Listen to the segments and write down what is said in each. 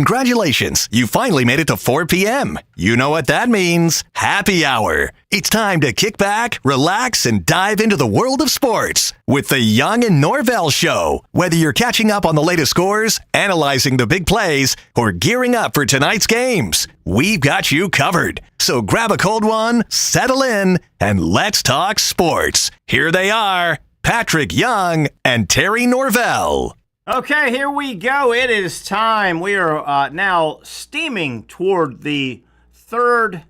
Congratulations, you finally made it to 4 p.m. You know what that means. Happy hour. It's time to kick back, relax, and dive into the world of sports with the Young and Norvelle Show. Whether you're catching up on the latest scores, analyzing the big plays, or gearing up for tonight's games, we've got you covered. So grab a cold one, settle in, and let's talk sports. Here they are, Patrick Young and Terry Norvelle. Okay, here we go. It is time. We are now steaming toward the third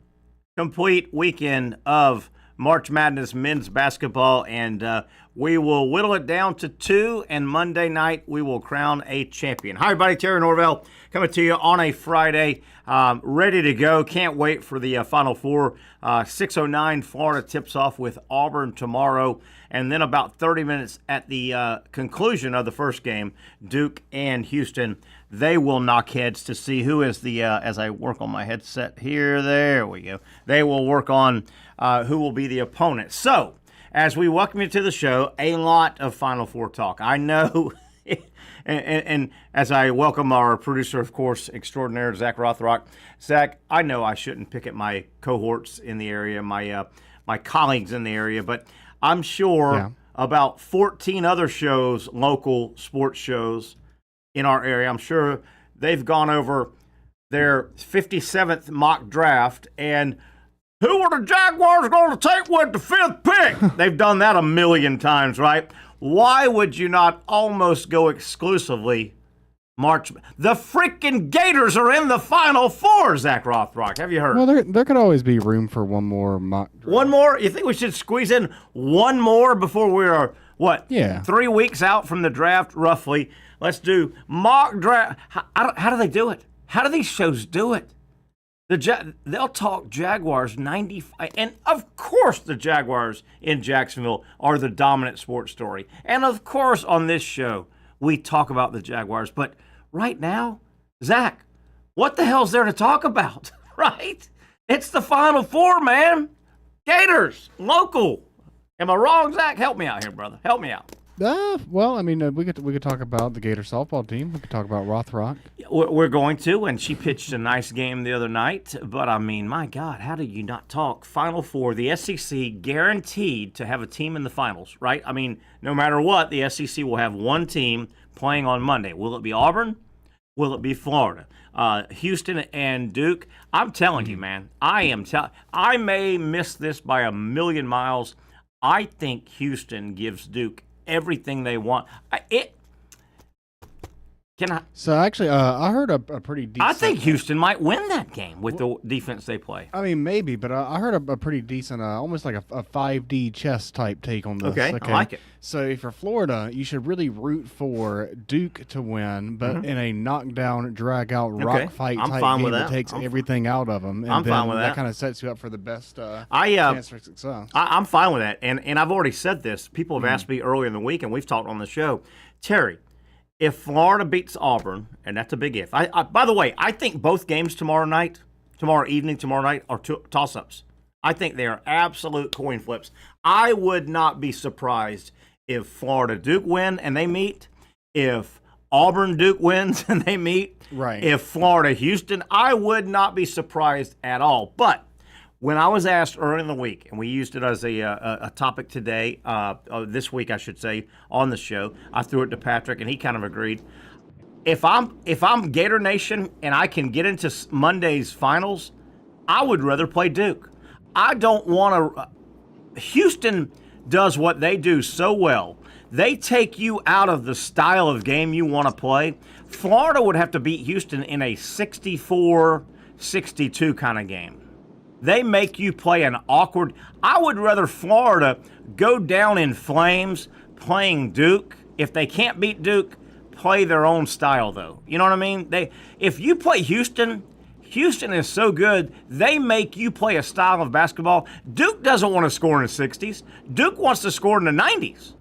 complete weekend of March Madness men's basketball, and we will whittle it down to 2, and Monday night we will crown a champion. Hi, everybody. Terry Norvelle coming to you on a Friday. Ready to go. Can't wait for the Final Four. 6:09 Florida tips off with Auburn tomorrow. And then about 30 minutes at the conclusion of the first game, Duke and Houston, they will knock heads to see who is the, as I work on my headset here, there we go. They will work on who will be the opponent. So, as we welcome you to the show, a lot of Final Four talk. I know, and as I welcome our producer, of course, extraordinaire, Zach Rothrock. Zach, I know I shouldn't pick at my cohorts in the area, my colleagues in the area, but I'm sure about 14 other shows, local sports shows in our area, I'm sure they've gone over their 57th mock draft and who are the Jaguars going to take with the 5th pick? They've done that a million times, right? Why would you not almost go exclusively March? The freaking Gators are in the Final Four, Zach Rothrock. Have you heard? Well, there could always be room for one more mock draft. One more? You think we should squeeze in one more before we are, 3 weeks out from the draft, roughly? Let's do mock draft. How do they do it? How do these shows do it? They'll talk Jaguars 95, and of course the Jaguars in Jacksonville are the dominant sports story. And of course on this show we talk about the Jaguars. But right now, Zach, what the hell's there to talk about, right? It's the Final Four, man. Gators, local. Am I wrong, Zach? Help me out here, brother. Help me out. Well, I mean, we could talk about the Gator softball team. We could talk about Rothrock. We're going to, and she pitched a nice game the other night. But, I mean, my God, how do you not talk Final Four? The SEC guaranteed to have a team in the finals, right? I mean, no matter what, the SEC will have one team playing on Monday. Will it be Auburn? Will it be Florida? Houston and Duke? I'm telling you, man, I may miss this by a million miles. I think Houston gives Duke everything they want. So actually, I heard a pretty decent. I think Houston might win that game with the defense they play. I mean, maybe, but I heard a pretty decent, almost like a 5D chess type take on this. Okay, I like it. So if you're Florida, you should really root for Duke to win, but in a knockdown, drag out, rock fight type game that takes everything out of them. And I'm fine with that. That kind of sets you up for the best chance for success. I'm fine with that, and I've already said this. People have asked me earlier in the week, and we've talked on the show, Terry. If Florida beats Auburn, and that's a big if. By the way, I think both games tomorrow night are toss-ups. I think they are absolute coin flips. I would not be surprised if Florida Duke win and they meet. If Auburn Duke wins and they meet. Right. If Florida Houston, I would not be surprised at all. But when I was asked early in the week, and we used it as a topic today, this week I should say, on the show, I threw it to Patrick, and he kind of agreed. If I'm Gator Nation and I can get into Monday's finals, I would rather play Duke. I don't want to. Houston does what they do so well. They take you out of the style of game you want to play. Florida would have to beat Houston in a 64-62 kind of game. They make you play an awkward. I would rather Florida go down in flames playing Duke. If they can't beat Duke, play their own style, though. You know what I mean? If you play Houston is so good, they make you play a style of basketball. Duke doesn't want to score in the 60s. Duke wants to score in the 90s.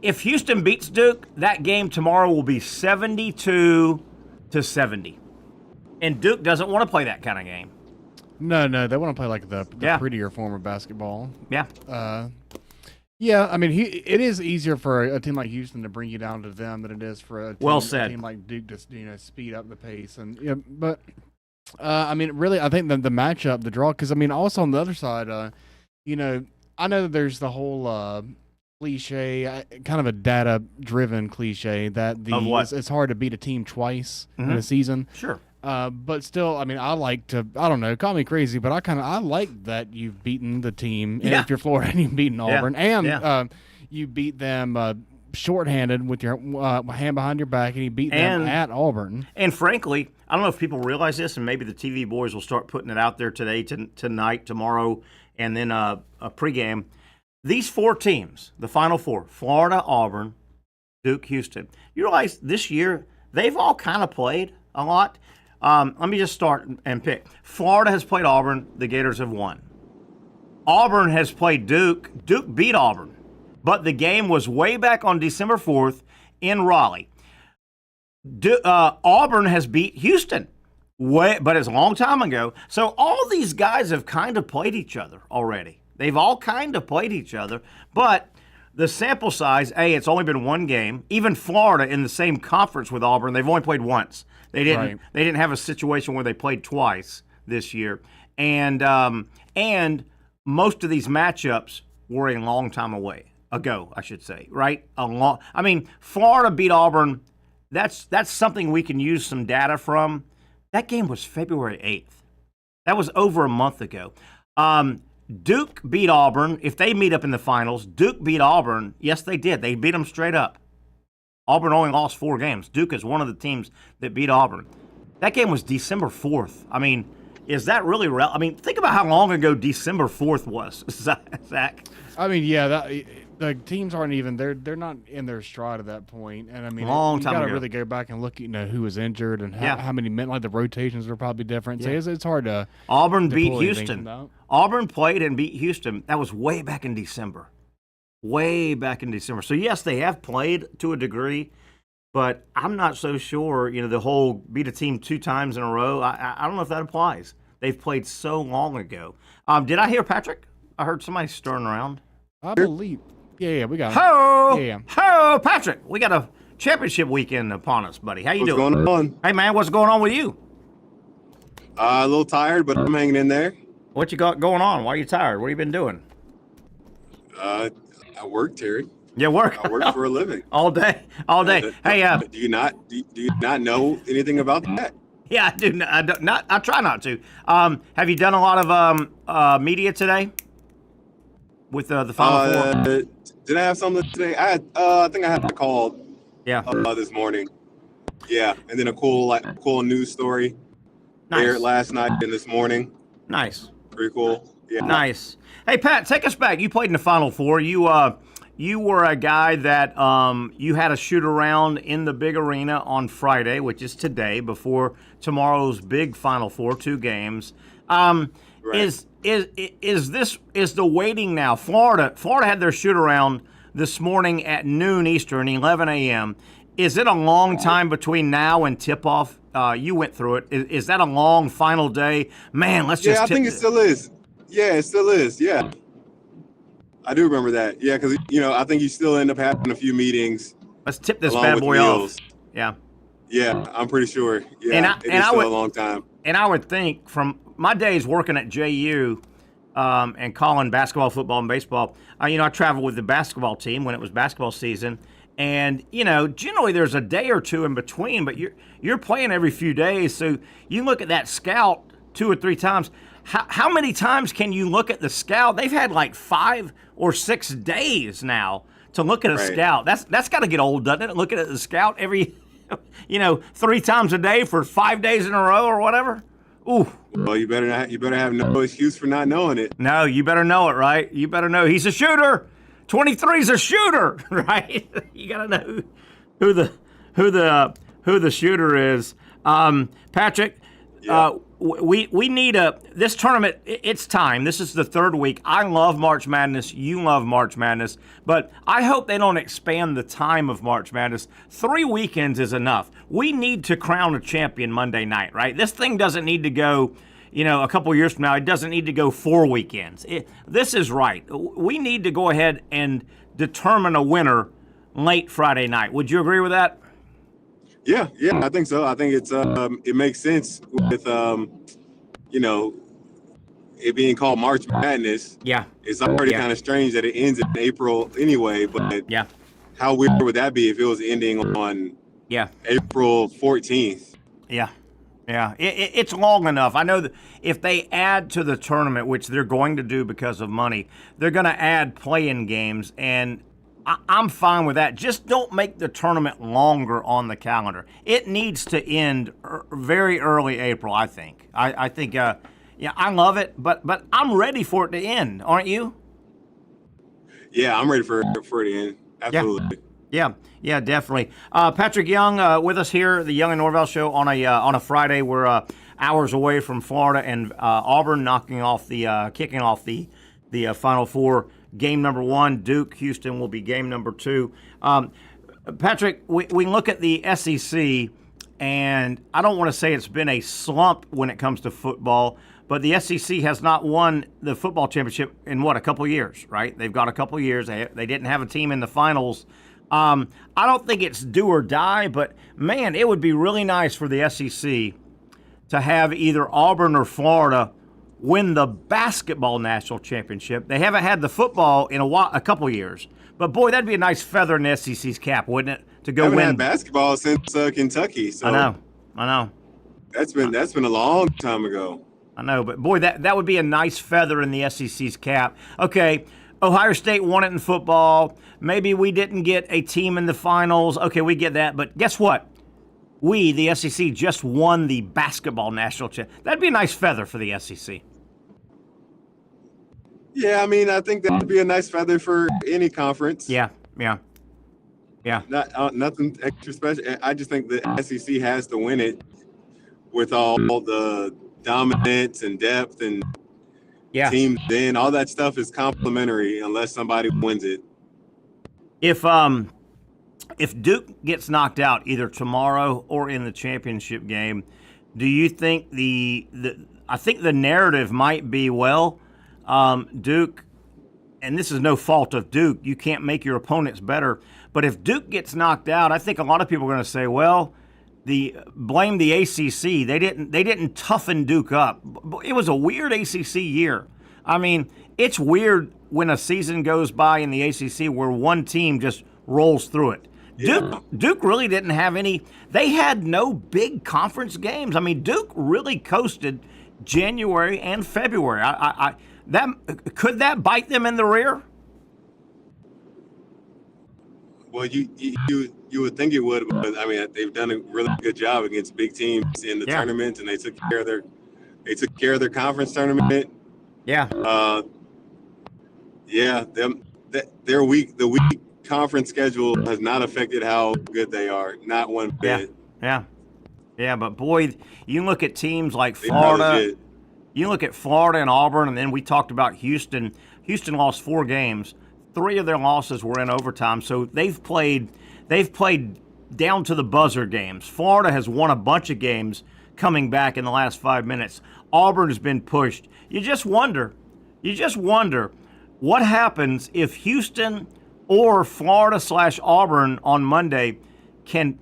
If Houston beats Duke, that game tomorrow will be 72-70. And Duke doesn't want to play that kind of game. No, they want to play like the prettier form of basketball. Yeah. Yeah, I mean, it is easier for a team like Houston to bring you down to them than it is for a team like Duke to speed up the pace. And but I mean, really, I think the matchup, the draw, because I mean, also on the other side, I know that there's the whole cliche, kind of a data-driven cliche that it's hard to beat a team twice in a season. Sure. But still, I mean, I don't know, call me crazy, but I like that you've beaten the team. And if you're Florida and you've beaten Auburn, and you beat them shorthanded with your hand behind your back, and you beat them at Auburn. And frankly, I don't know if people realize this, and maybe the TV boys will start putting it out there today, tonight, tomorrow, and then a pregame. These 4 teams, the Final Four, Florida, Auburn, Duke, Houston, you realize this year they've all kind of played a lot. Let me just start and pick. Florida has played Auburn. The Gators have won. Auburn has played Duke. Duke beat Auburn. But the game was way back on December 4th in Raleigh. Auburn has beat Houston, but it's a long time ago. So all these guys have kind of played each other already. They've all kind of played each other, but the sample size, it's only been one game. Even Florida in the same conference with Auburn, they've only played once. They didn't have a situation where they played twice this year. And most of these matchups were a long time ago, I should say, right? Florida beat Auburn. That's something we can use some data from. That game was February 8th. That was over a month ago. Duke beat Auburn. If they meet up in the finals, Duke beat Auburn. Yes, they did. They beat them straight up. Auburn only lost 4 games. Duke is one of the teams that beat Auburn. That game was December 4th. I mean, is that really real? I mean, think about how long ago December 4th was, Zach. I mean, yeah, the teams aren't even they're not in their stride at that point. And I mean, you got to really go back and look, who was injured and how many men, like the rotations are probably different. So it's hard to. Auburn beat Houston. Auburn played and beat Houston. That was way back in December. So yes, they have played to a degree, but I'm not so sure. The whole beat a team 2 times in a row. I don't know if that applies. They've played so long ago. Did I hear Patrick? I heard somebody stirring around. I believe. Yeah, we got it. Ho, Patrick. We got a championship weekend upon us, buddy. How you doing? What's going on? Hey, man, what's going on with you? A little tired, but I'm hanging in there. What you got going on? Why are you tired? What have you been doing? I work, Terry. You work? I work for a living. all day. Hey, do you not know anything about that? Yeah, I do. I try not to. Have you done a lot of media today with the Final Four? Did I have something today? I think I had a call. Yeah. This morning. Yeah, and then a cool news story. Nice. Aired last night and this morning. Nice. Pretty cool. Yeah. Nice. Hey, Pat, take us back. You played in the Final Four. You were a guy that you had a shoot around in the big arena on Friday, which is today, before tomorrow's big Final Four, 2 games. Right. Is the waiting now? Florida had their shoot around this morning at noon Eastern, 11 a.m. Is it a long time between now and tip-off? You went through it. Is that a long final day? Man, let's just. Yeah, I think it still is. Yeah, it still is. Yeah, I do remember that. Yeah, because I think you still end up having a few meetings. Let's tip this bad boy off. Yeah. Yeah, I'm pretty sure. Yeah, it's still a long time. And I would think from my days working at JU and calling basketball, football, and baseball, I traveled with the basketball team when it was basketball season. And, generally there's a day or 2 in between, but you're playing every few days. So you look at that scout 2 or 3 times. How many times can you look at the scout? They've had like 5 or 6 days now to look at a scout. That's got to get old, doesn't it? Looking at the scout every, 3 times a day for 5 days in a row or whatever. Ooh. Well, you better have no excuse for not knowing it. No, you better know it, right? You better know he's a shooter. 23's a shooter, right? You got to know who the shooter is. Patrick, we need this tournament. It's time. This is the 3rd week. I love March Madness. You love March Madness, but I hope they don't expand the time of March Madness. 3 weekends is enough. We need to crown a champion Monday night, right? This thing doesn't need to go. a couple years from now, it doesn't need to go 4 weekends. This is right. We need to go ahead and determine a winner late Friday night. Would you agree with that? Yeah, I think so. I think it's it makes sense with it being called March Madness. Yeah, it's already kind of strange that it ends in April anyway. But how weird would that be if it was ending on April 14th? Yeah. It's long enough. I know that if they add to the tournament, which they're going to do because of money, they're going to add play-in games, and I'm fine with that. Just don't make the tournament longer on the calendar. It needs to end very early April, I think. I think, I love it, but I'm ready for it to end, aren't you? Yeah, I'm ready for it to end. Absolutely. Yeah, definitely. Patric Young with us here, the Young and Norvelle show on a Friday. We're hours away from Florida and Auburn kicking off the Final Four. Game number 1, Duke-Houston will be game number 2. Patric, we look at the SEC, and I don't want to say it's been a slump when it comes to football, but the SEC has not won the football championship in, a couple years, right? They've got a couple years. They didn't have a team in the finals. I don't think it's do or die, but, man, it would be really nice for the SEC to have either Auburn or Florida win the basketball national championship. They haven't had the football in a couple years. But, boy, that'd be a nice feather in the SEC's cap, wouldn't it, to go win? Haven't had basketball since Kentucky. So I know. That's been a long time ago. I know, but, boy, that would be a nice feather in the SEC's cap. Okay, Ohio State won it in football. Maybe we didn't get a team in the finals. Okay, we get that. But guess what? We, the SEC, just won the basketball national championship. That'd be a nice feather for the SEC. Yeah, I mean, I think that would be a nice feather for any conference. Yeah. Nothing extra special. I just think the SEC has to win it with all the dominance and depth and teams. Then all that stuff is complimentary unless somebody wins it. If Duke gets knocked out either tomorrow or in the championship game, do you think I think the narrative might be, Duke, and this is no fault of Duke, you can't make your opponents better, but if Duke gets knocked out, I think a lot of people are going to say, blame the ACC. They didn't toughen Duke up. It was a weird ACC year. I mean, it's weird when a season goes by in the ACC where one team just rolls through it. Yeah. Duke really didn't have any. They had no big conference games. I mean, Duke really coasted January and February. Could that bite them in the rear? Well, you would think it would, but I mean, they've done a really good job against big teams in the tournament, and they took care of their conference tournament. Yeah. The weak conference schedule has not affected how good they are. Not one bit. Yeah. But boy, you look at teams like Florida. You look at Florida and Auburn, and then we talked about Houston. Houston lost 4 games. 3 of their losses were in overtime, so they've played down to the buzzer games. Florida has won a bunch of games coming back in the last 5 minutes. Auburn has been pushed. You just wonder what happens if Houston or Florida/Auburn on Monday can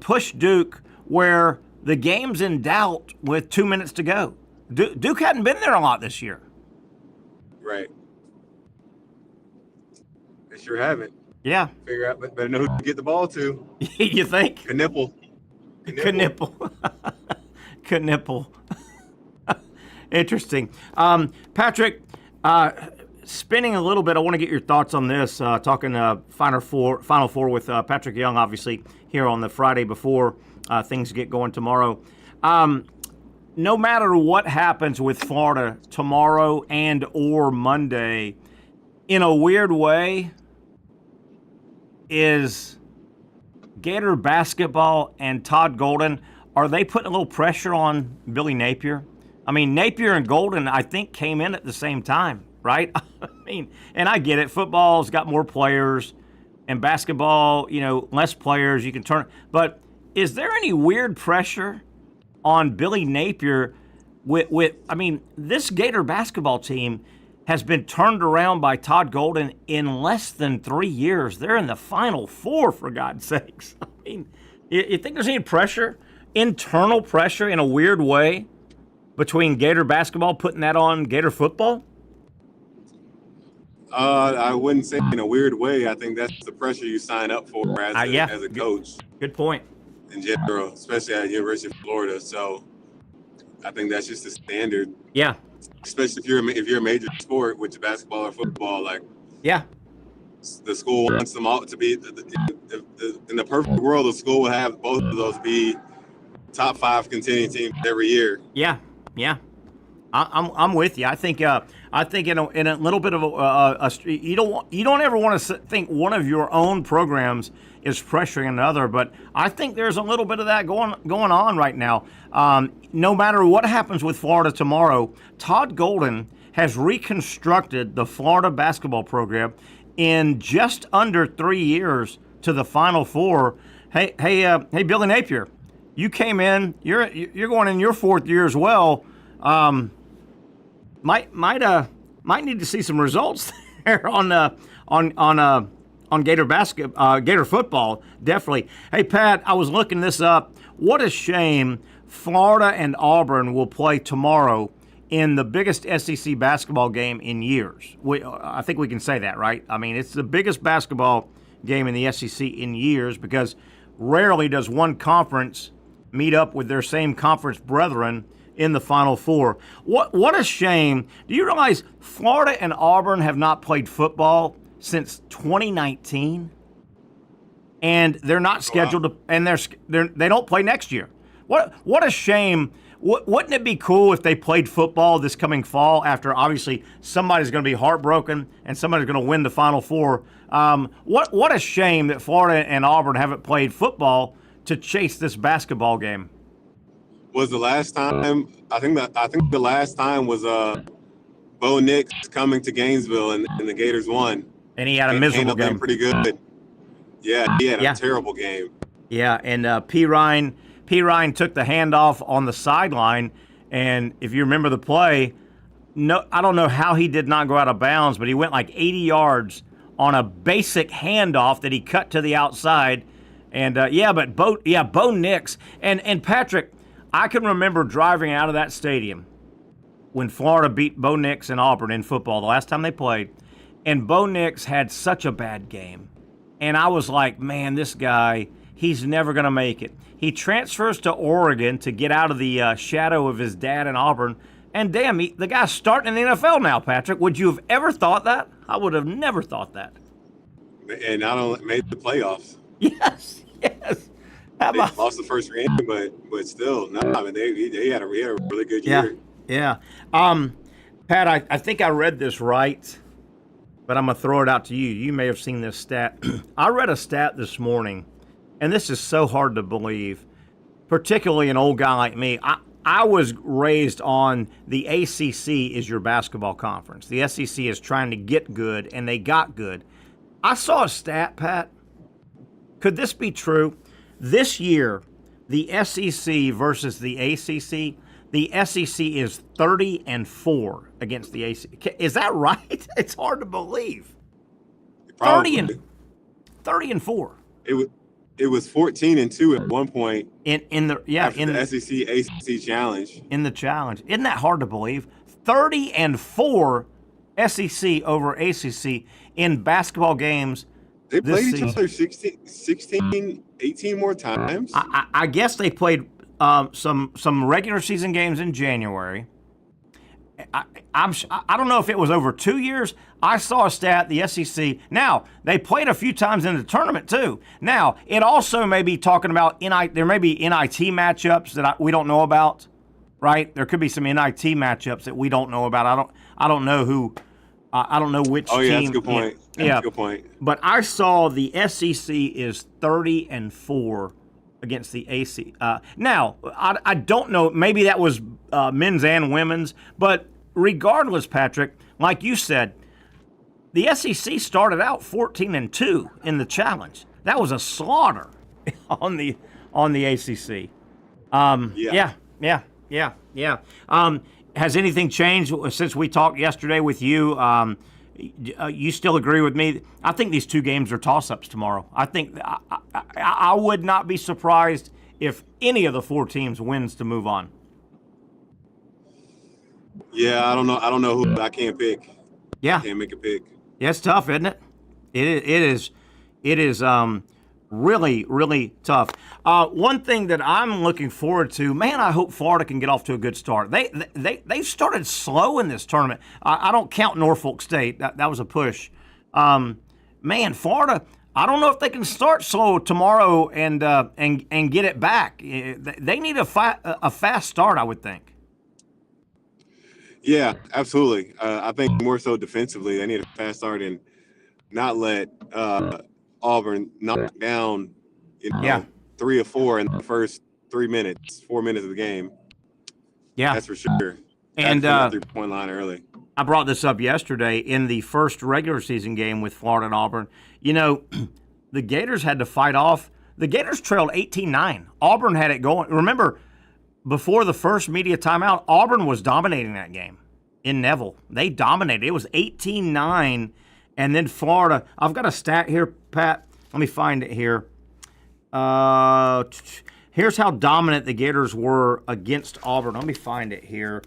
push Duke where the game's in doubt with 2 minutes to go. Duke hadn't been there a lot this year. Right. They sure haven't. Yeah. Figure out, better know who to get the ball to. You think? Knipple. Interesting. Patric, spinning a little bit, I want to get your thoughts on this. Talking Final Four with Patric Young, obviously, here on the Friday before things get going tomorrow. No matter what happens with Florida tomorrow and or Monday, in a weird way, is Gator basketball and Todd Golden, are they putting a little pressure on Billy Napier? I mean, Napier and Golden, I think, came in at the same time, right? I mean, and I get it. Football's got more players, and basketball, less players. You can turn. But is there any weird pressure on Billy Napier this Gator basketball team has been turned around by Todd Golden in less than 3 years. They're in the Final Four, for God's sakes. I mean, you think there's any pressure, internal pressure in a weird way, between Gator basketball putting that on Gator football? I wouldn't say in a weird way. I think that's the pressure you sign up for as a coach. Good point. In general, especially at University of Florida. So I think that's just the standard. Yeah. Especially if you're a major sport, which is basketball or football, the school wants them all to be. In the perfect world, the school will have both of those be top 5 contending teams every year. Yeah. I'm with you. I think in a little bit of you don't ever want to think one of your own programs is pressuring another, but I think there's a little bit of that going on right now. No matter what happens with Florida tomorrow, Todd Golden has reconstructed the Florida basketball program in just under 3 years to the Final Four. Hey, Billy Napier, you came in. You're going in your 4th year as well. Might need to see some results there on Gator football, definitely. Hey, Pat, I was looking this up. What a shame Florida and Auburn will play tomorrow in the biggest SEC basketball game in years. I think we can say that, right? I mean, it's the biggest basketball game in the SEC in years because rarely does one conference meet up with their same conference brethren in the Final Four. What a shame. Do you realize Florida and Auburn have not played football since 2019? And they're not scheduled to, and they don't play next year. What a shame. Wouldn't it be cool if they played football this coming fall after obviously somebody's going to be heartbroken and somebody's going to win the Final Four? What a shame that Florida and Auburn haven't played football to chase this basketball game. Was the last time? I think the last time was Bo Nix coming to Gainesville and the Gators won. And he had a miserable game. Pretty good. Yeah, he had a terrible game. Yeah, and P. Ryan took the handoff on the sideline, and if you remember the play, I don't know how he did not go out of bounds, but he went like 80 yards on a basic handoff that he cut to the outside. And Bo Nix and Patrick. I can remember driving out of that stadium when Florida beat Bo Nix and Auburn in football the last time they played, and Bo Nix had such a bad game. And I was like, man, this guy, he's never going to make it. He transfers to Oregon to get out of the shadow of his dad in Auburn, and damn, the guy's starting in the NFL now, Patrick. Would you have ever thought that? I would have never thought that. And not only made the playoffs. Yes. They lost the first game, but still, no. I mean, they had a really good year. Yeah. Pat, I think I read this right, but I'm gonna throw it out to you. You may have seen this stat. I read a stat this morning, and this is so hard to believe, particularly an old guy like me. I was raised on the ACC is your basketball conference. The SEC is trying to get good, and they got good. I saw a stat, Pat. Could this be true? This year, the SEC versus the ACC, the SEC is 30-4 against the ACC. Is that right? It's hard to believe. 30-4. It was 14-2 at one point. In the SEC ACC challenge. In the challenge, isn't that hard to believe? 30-4 SEC over ACC in basketball games. They played each other 16, 18 more times. I guess they played some regular season games in January. I don't know if it was over 2 years. I saw a stat, the SEC. Now, they played a few times in the tournament, too. Now, it also may be talking about there may be NIT matchups that we don't know about, right? There could be some NIT matchups that we don't know about. I don't know who. I don't know which team. Oh, yeah, that's a good point. That's a good point. But I saw the SEC is 30-4 against the AC. Now, I don't know. Maybe that was men's and women's. But regardless, Patrick, like you said, the SEC started out 14-2 in the challenge. That was a slaughter on the ACC. Yeah. Yeah. Has anything changed since we talked yesterday with you? You still agree with me? I think these two games are toss-ups tomorrow. I think I would not be surprised if any of the four teams wins to move on. Yeah, I don't know who. I can't pick. Yeah, can't make a pick. Yeah, it's tough, isn't it? It is really, really tough. One thing that I'm looking forward to, man, I hope Florida can get off to a good start. They started slow in this tournament. I don't count Norfolk State. That was a push. Man, Florida, I don't know if they can start slow tomorrow and get it back. They need a fast start, I would think. Yeah, absolutely. I think more so defensively, they need a fast start and not let Auburn knock down, 3 or 4 in the first 4 minutes of the game. Yeah, that's for sure. And 3-point line early. I brought this up yesterday in the first regular season game with Florida and Auburn. The Gators had to fight off. The Gators trailed 18-9. Auburn had it going. Remember, before the first media timeout, Auburn was dominating that game in Neville. They dominated. It was 18-9, and then Florida. I've got a stat here, Pat. Let me find it here. Here's how dominant the Gators were against Auburn. Let me find it here.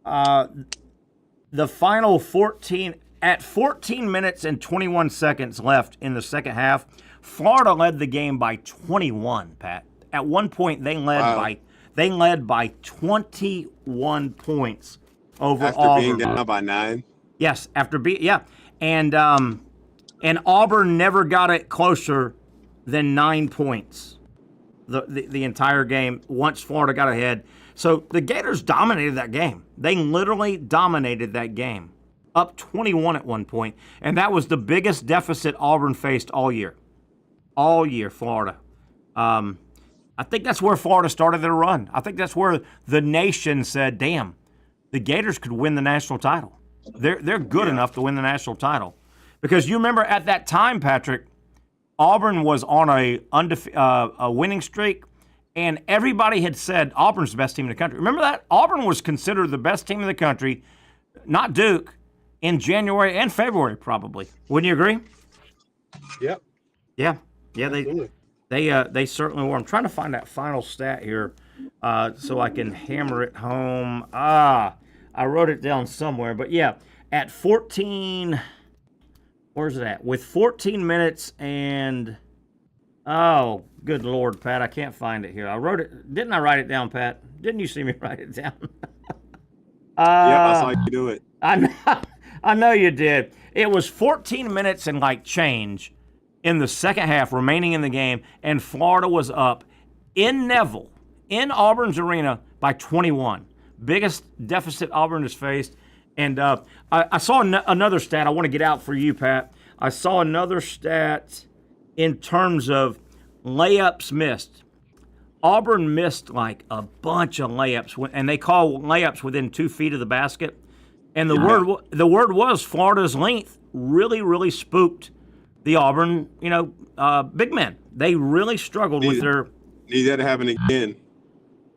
The final 14 minutes and 21 seconds left in the second half, Florida led the game by 21, Pat. At one point, they led by 21 points over after Auburn. Being down by 9. Yes, and Auburn never got it closer than 9 points the entire game once Florida got ahead. So the Gators dominated that game. They literally dominated that game, up 21 at one point, and that was the biggest deficit Auburn faced all year. All year, Florida. I think that's where Florida started their run. I think that's where the nation said, damn, the Gators could win the national title. They're good enough to win the national title. Because you remember at that time, Patrick, Auburn was on a winning streak, and everybody had said Auburn's the best team in the country. Remember that? Auburn was considered the best team in the country, not Duke, in January and February probably. Wouldn't you agree? Yep. Yeah, they certainly were. I'm trying to find that final stat here so I can hammer it home. I wrote it down somewhere. But, yeah, at 14 – where's it at? With 14 minutes and – oh, good Lord, Pat, I can't find it here. I wrote it – didn't I write it down, Pat? Didn't you see me write it down? I saw you do it. I know you did. It was 14 minutes and like change in the second half remaining in the game, and Florida was up in Neville, in Auburn's arena, by 21. Biggest deficit Auburn has faced. And I saw another stat I want to get out for you, Pat. I saw another stat in terms of layups missed. Auburn missed like a bunch of layups, and they call layups within 2 feet of the basket. And the word was Florida's length really, really spooked the Auburn, big men. They really struggled with their. Need that to happen again.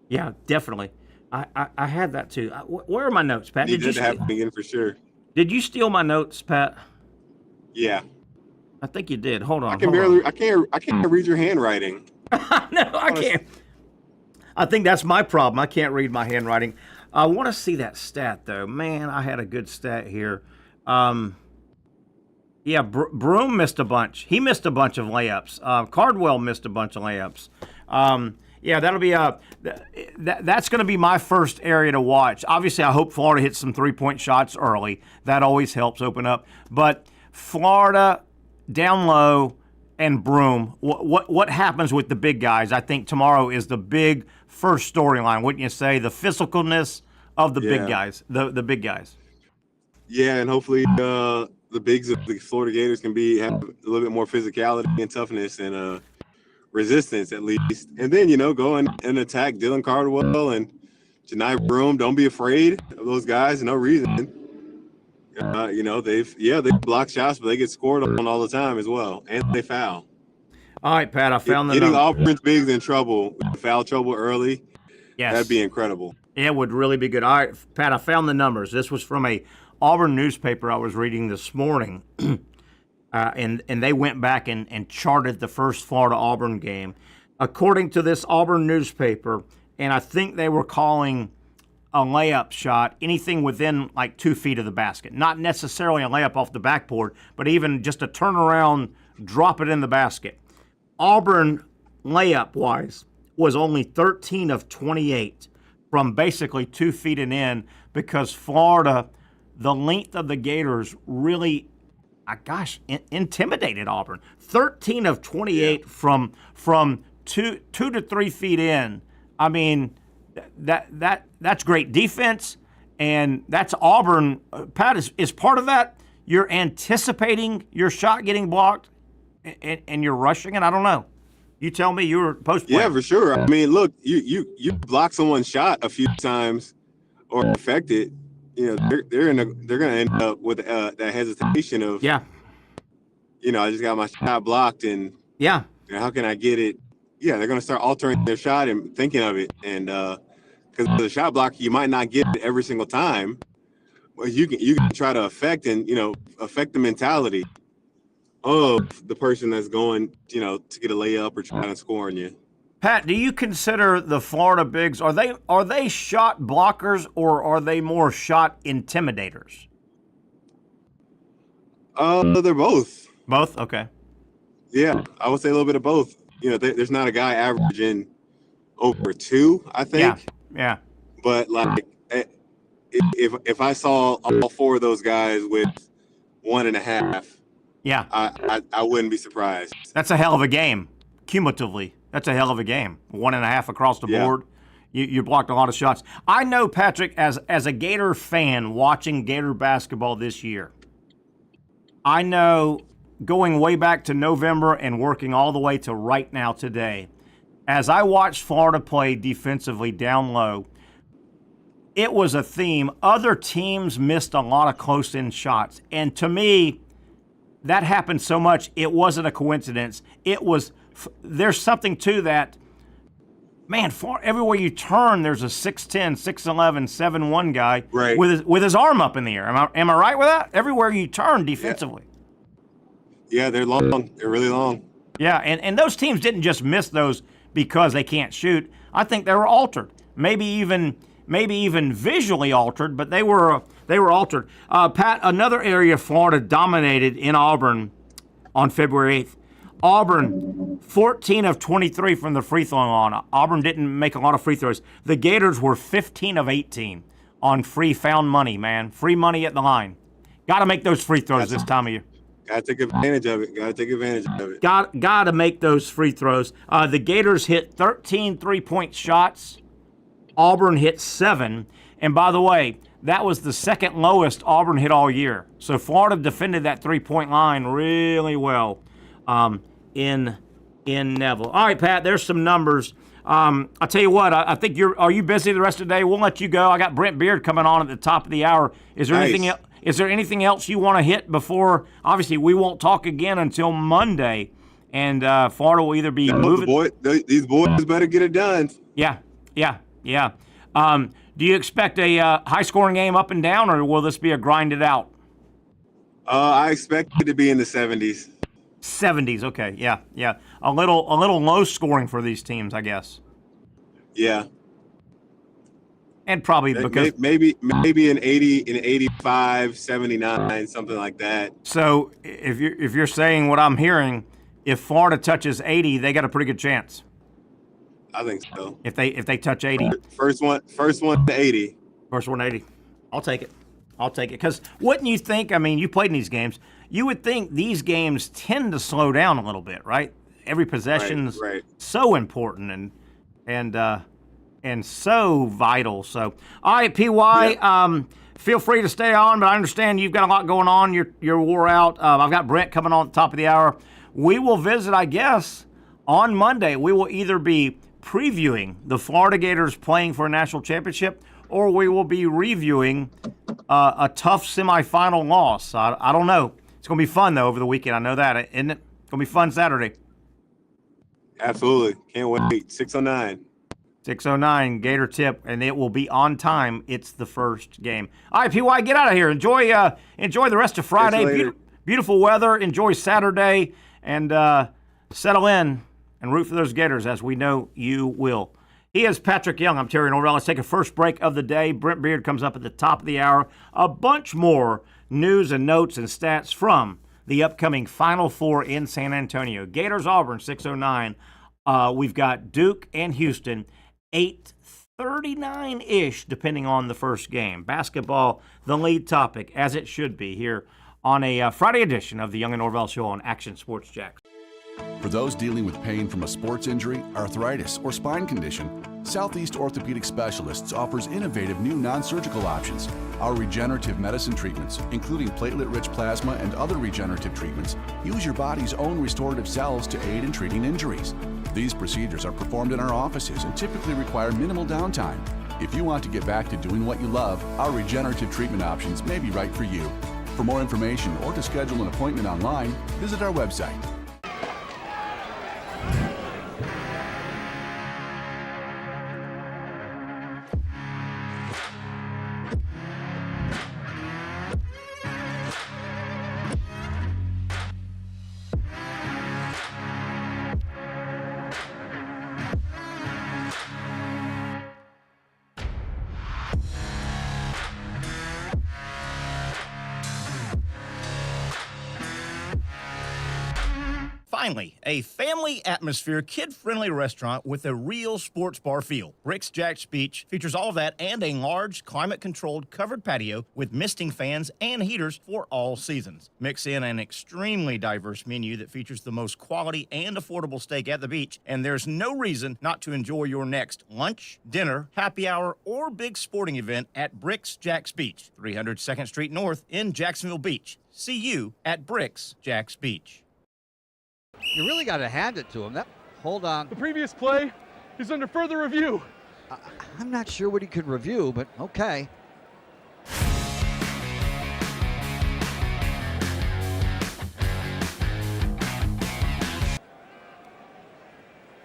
Yeah, definitely. I had that too. Where are my notes, Pat? Need that to happen again for sure. Did you steal my notes, Pat? Yeah. I think you did. Hold on. I can't read your handwriting. No, I can't. I think that's my problem. I can't read my handwriting. I want to see that stat though. Man, I had a good stat here. Yeah, Broom missed a bunch. He missed a bunch of layups. Cardwell missed a bunch of layups. Yeah, that'll be that's going to be my first area to watch. Obviously, I hope Florida hits some 3-point shots early. That always helps open up. But Florida down low and Broom. What happens with the big guys? I think tomorrow is the big first storyline. Wouldn't you say the physicalness of the big guys? The big guys. Yeah, and hopefully the bigs of the Florida Gators can have a little bit more physicality and toughness and resistance at least. And then, go and attack Dylan Cardwell and Janai Broom. Don't be afraid of those guys. No reason. They block shots, but they get scored on all the time as well. And they foul. All right, Pat, I found Getting Auburn's bigs in trouble, foul trouble early, yes, that'd be incredible. It would really be good. All right, Pat, I found the numbers. This was from a Auburn newspaper I was reading this morning, and they went back and charted the first Florida-Auburn game. According to this Auburn newspaper, and I think they were calling a layup shot anything within like 2 feet of the basket. Not necessarily a layup off the backboard, but even just a turnaround, drop it in the basket. Auburn, layup-wise, was only 13 of 28 from basically 2 feet and in, because Florida, the length of the Gators really, intimidated Auburn. 13 of 28 from 2 to 3 feet in. I mean, that's great defense, and that's Auburn. Pat, is part of that you're anticipating your shot getting blocked and you're rushing it? I don't know. You tell me. You were post-play. Yeah, for sure. I mean, look, you block someone's shot a few times or affect it, you know, they're gonna end up with that hesitation of, yeah, you know, I just got my shot blocked, and yeah, how can I get it? Yeah, they're gonna start altering their shot and thinking of it, and because the shot block, you might not get it every single time, but you can try to affect the mentality of the person that's going, you know, to get a layup or trying to score on you. Pat, do you consider the Florida bigs, are they shot blockers, or are they more shot intimidators? They're both. Both? Okay. Yeah, I would say a little bit of both. You know, there's not a guy averaging over 2, I think. Yeah. But like, if I saw all 4 of those guys with 1.5, yeah, I wouldn't be surprised. That's a hell of a game, cumulatively. That's a hell of a game. 1.5 across the board. You blocked a lot of shots. I know, Patrick, as a Gator fan watching Gator basketball this year, I know, going way back to November and working all the way to right now today, as I watched Florida play defensively down low, it was a theme. Other teams missed a lot of close-in shots. And to me, that happened so much, it wasn't a coincidence. There's something to that. Man, everywhere you turn, there's a 6'10", 6'11", 7'1" guy with his arm up in the air. Am I right with that? Everywhere you turn defensively. Yeah, they're long. They're really long. Yeah, and those teams didn't just miss those because they can't shoot. I think they were altered. Maybe even visually altered, but they were altered. Pat, another area Florida dominated in Auburn on February 8th. Auburn, 14 of 23 from the free throw line. Auburn didn't make a lot of free throws. The Gators were 15 of 18 on free found money, man. Free money at the line. Got to make those free throws this time of year. Got to take advantage of it. Got to make those free throws. The Gators hit 13 three-point shots. Auburn hit 7. And by the way, that was the second lowest Auburn hit all year. So Florida defended that three-point line really well in Neville. All right, Pat, there's some numbers. I'll tell you what, I think are you busy the rest of the day? We'll let you go. I got Brent Beard coming on at the top of the hour. Is there anything else you want to hit before? Obviously, we won't talk again until Monday, and Florida will either be moving. These boys better get it done. Yeah. Do you expect a high-scoring game up and down, or will this be a grinded out? I expect it to be in the 70s. 70s, okay, yeah. A little low scoring for these teams, I guess. Yeah. And probably because maybe an 80, an 85, 79, something like that. So if you're saying what I'm hearing, if Florida touches 80, they got a pretty good chance. I think so. If they touch 80. First one to 80. First one to 80. I'll take it. Because wouldn't you think, I mean, you played in these games, you would think these games tend to slow down a little bit, right? Every possession's so important and so vital. So, all right, PY, feel free to stay on, but I understand you've got a lot going on. You're wore out. I've got Brent coming on at the top of the hour. We will visit, I guess, on Monday. We will either be previewing the Florida Gators playing for a national championship, or we will be reviewing a tough semifinal loss. I don't know. It's going to be fun, though, over the weekend. I know that, isn't it? It's going to be fun Saturday. Absolutely. Can't wait. 6:09. 6:09 Gator tip, and it will be on time. It's the first game. All right, PY, get out of here. Enjoy the rest of Friday. Beautiful weather. Enjoy Saturday, and settle in and root for those Gators, as we know you will. He is Patrick Young. I'm Terry Norvelle. Let's take a first break of the day. Brent Beard comes up at the top of the hour. A bunch more news and notes and stats from the upcoming Final Four in San Antonio. Gators, Auburn, 6:09. We've got Duke and Houston, 8:39-ish, depending on the first game. Basketball, the lead topic, as it should be, here on a Friday edition of the Young and Norvelle Show on Action Sports Jax. For those dealing with pain from a sports injury, arthritis, or spine condition, Southeast Orthopedic Specialists offers innovative new non-surgical options. Our regenerative medicine treatments, including platelet-rich plasma and other regenerative treatments, use your body's own restorative cells to aid in treating injuries. These procedures are performed in our offices and typically require minimal downtime. If you want to get back to doing what you love, our regenerative treatment options may be right for you. For more information or to schedule an appointment online, visit our website. Finally, a family atmosphere, kid-friendly restaurant with a real sports bar feel. Bricks Jax Beach features all of that and a large, climate-controlled covered patio with misting fans and heaters for all seasons. Mix in an extremely diverse menu that features the most quality and affordable steak at the beach, and there's no reason not to enjoy your next lunch, dinner, happy hour, or big sporting event at Bricks Jax Beach, 300 2nd Street North in Jacksonville Beach. See you at Bricks Jax Beach. You really got to hand it to him. Hold on. The previous play is under further review. I'm not sure what he could review, but okay.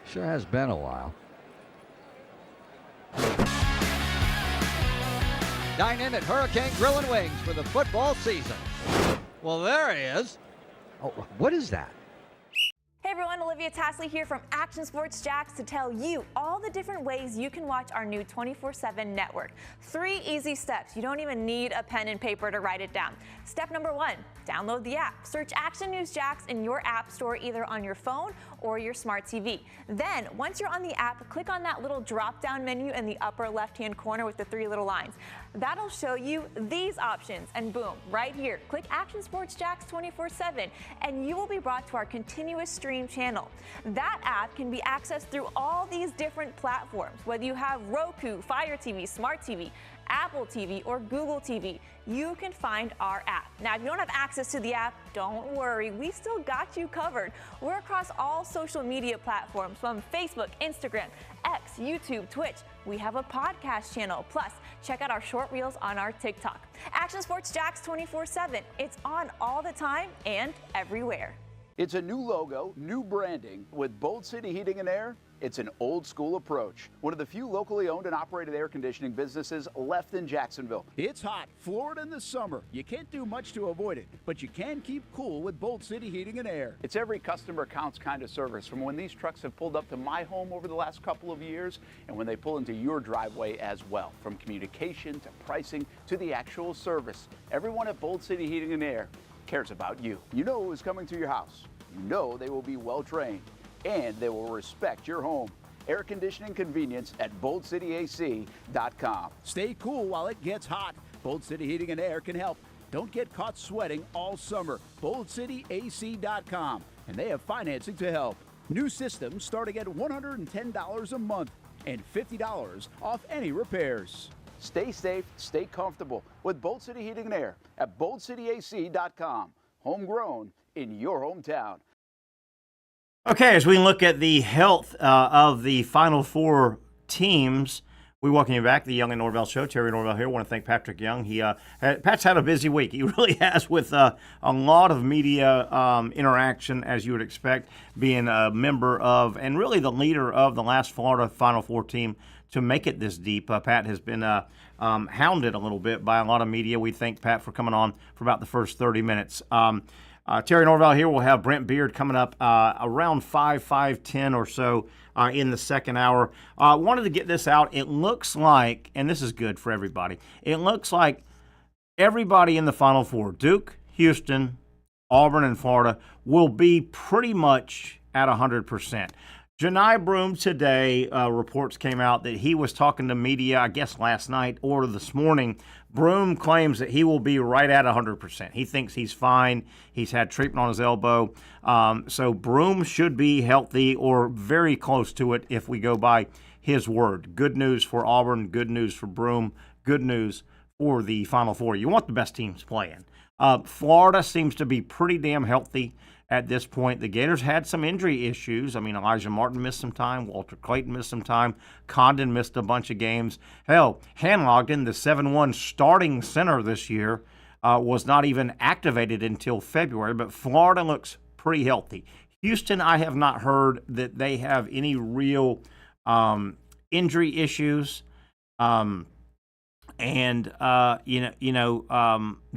Sure has been a while. Dine in at Hurricane Grill and Wings for the football season. Well, there he is. Oh, what is that? Hey everyone, Olivia Tasley here from Action Sports Jax to tell you all the different ways you can watch our new 24/7 network. 3 easy steps. You don't even need a pen and paper to write it down. Step number 1, download the app. Search Action News Jax in your app store either on your phone or your smart TV. Then, once you're on the app, click on that little drop-down menu in the upper left-hand corner with the 3 little lines. That'll show you these options, and boom, right here, click Action Sports Jax 24/7, and you will be brought to our continuous stream channel. That app can be accessed through all these different platforms, whether you have Roku, Fire TV, Smart TV, Apple TV, or Google TV. You can find our app. Now, if you don't have access to the app, don't worry. We still got you covered. We're across all social media platforms from Facebook, Instagram, X, YouTube, Twitch. We have a podcast channel. Plus, check out our short reels on our TikTok. Action Sports Jax 24/7. It's on all the time and everywhere. It's a new logo, new branding. With Bold City Heating and Air, it's an old school approach. One of the few locally owned and operated air conditioning businesses left in Jacksonville. It's hot, Florida in the summer. You can't do much to avoid it, but you can keep cool with Bold City Heating and Air. It's every customer counts kind of service, from when these trucks have pulled up to my home over the last couple of years and when they pull into your driveway as well. From communication to pricing to the actual service, everyone at Bold City Heating and Air cares about you. You know who's coming to your house. You know they will be well trained, and they will respect your home. Air conditioning convenience at boldcityac.com. Stay cool while it gets hot. Bold City Heating and Air can help. Don't get caught sweating all summer. boldcityac.com, and they have financing to help. New systems starting at $110 a month and $50 off any repairs. Stay safe, stay comfortable with Bold City Heating and Air at boldcityac.com. Homegrown in your hometown. Okay, as we look at the health of the Final Four teams, We welcome you back to the Young and Norvelle Show. Terry Norvelle here. I want to thank Patrick Young. Pat's had a busy week. He really has, with a lot of media interaction, as you would expect, being a member of and really the leader of the last Florida Final Four team to make it this deep. Pat has been hounded a little bit by a lot of media. We thank Pat for coming on for about the first 30 minutes. Terry Norvelle here. We'll have Brent Beard coming up around 5:10 or so in the second hour. Wanted to get this out. It looks like, and this is good for everybody, it looks like everybody in the Final Four, Duke, Houston, Auburn, and Florida, will be pretty much at 100%. Johni Broome today, reports came out that he was talking to media, I guess last night or this morning. Broome claims that he will be right at 100%. He thinks he's fine. He's had treatment on his elbow. So Broome should be healthy or very close to it if we go by his word. Good news for Auburn, good news for Broome, good news for the Final Four. You want the best teams playing. Florida seems to be pretty damn healthy at this point. The Gators had some injury issues. I mean, Elijah Martin missed some time. Walter Clayton missed some time. Condon missed a bunch of games. Hell, Hanlogden, the 7-1 starting center this year, was not even activated until February, but Florida looks pretty healthy. Houston, I have not heard that they have any real injury issues.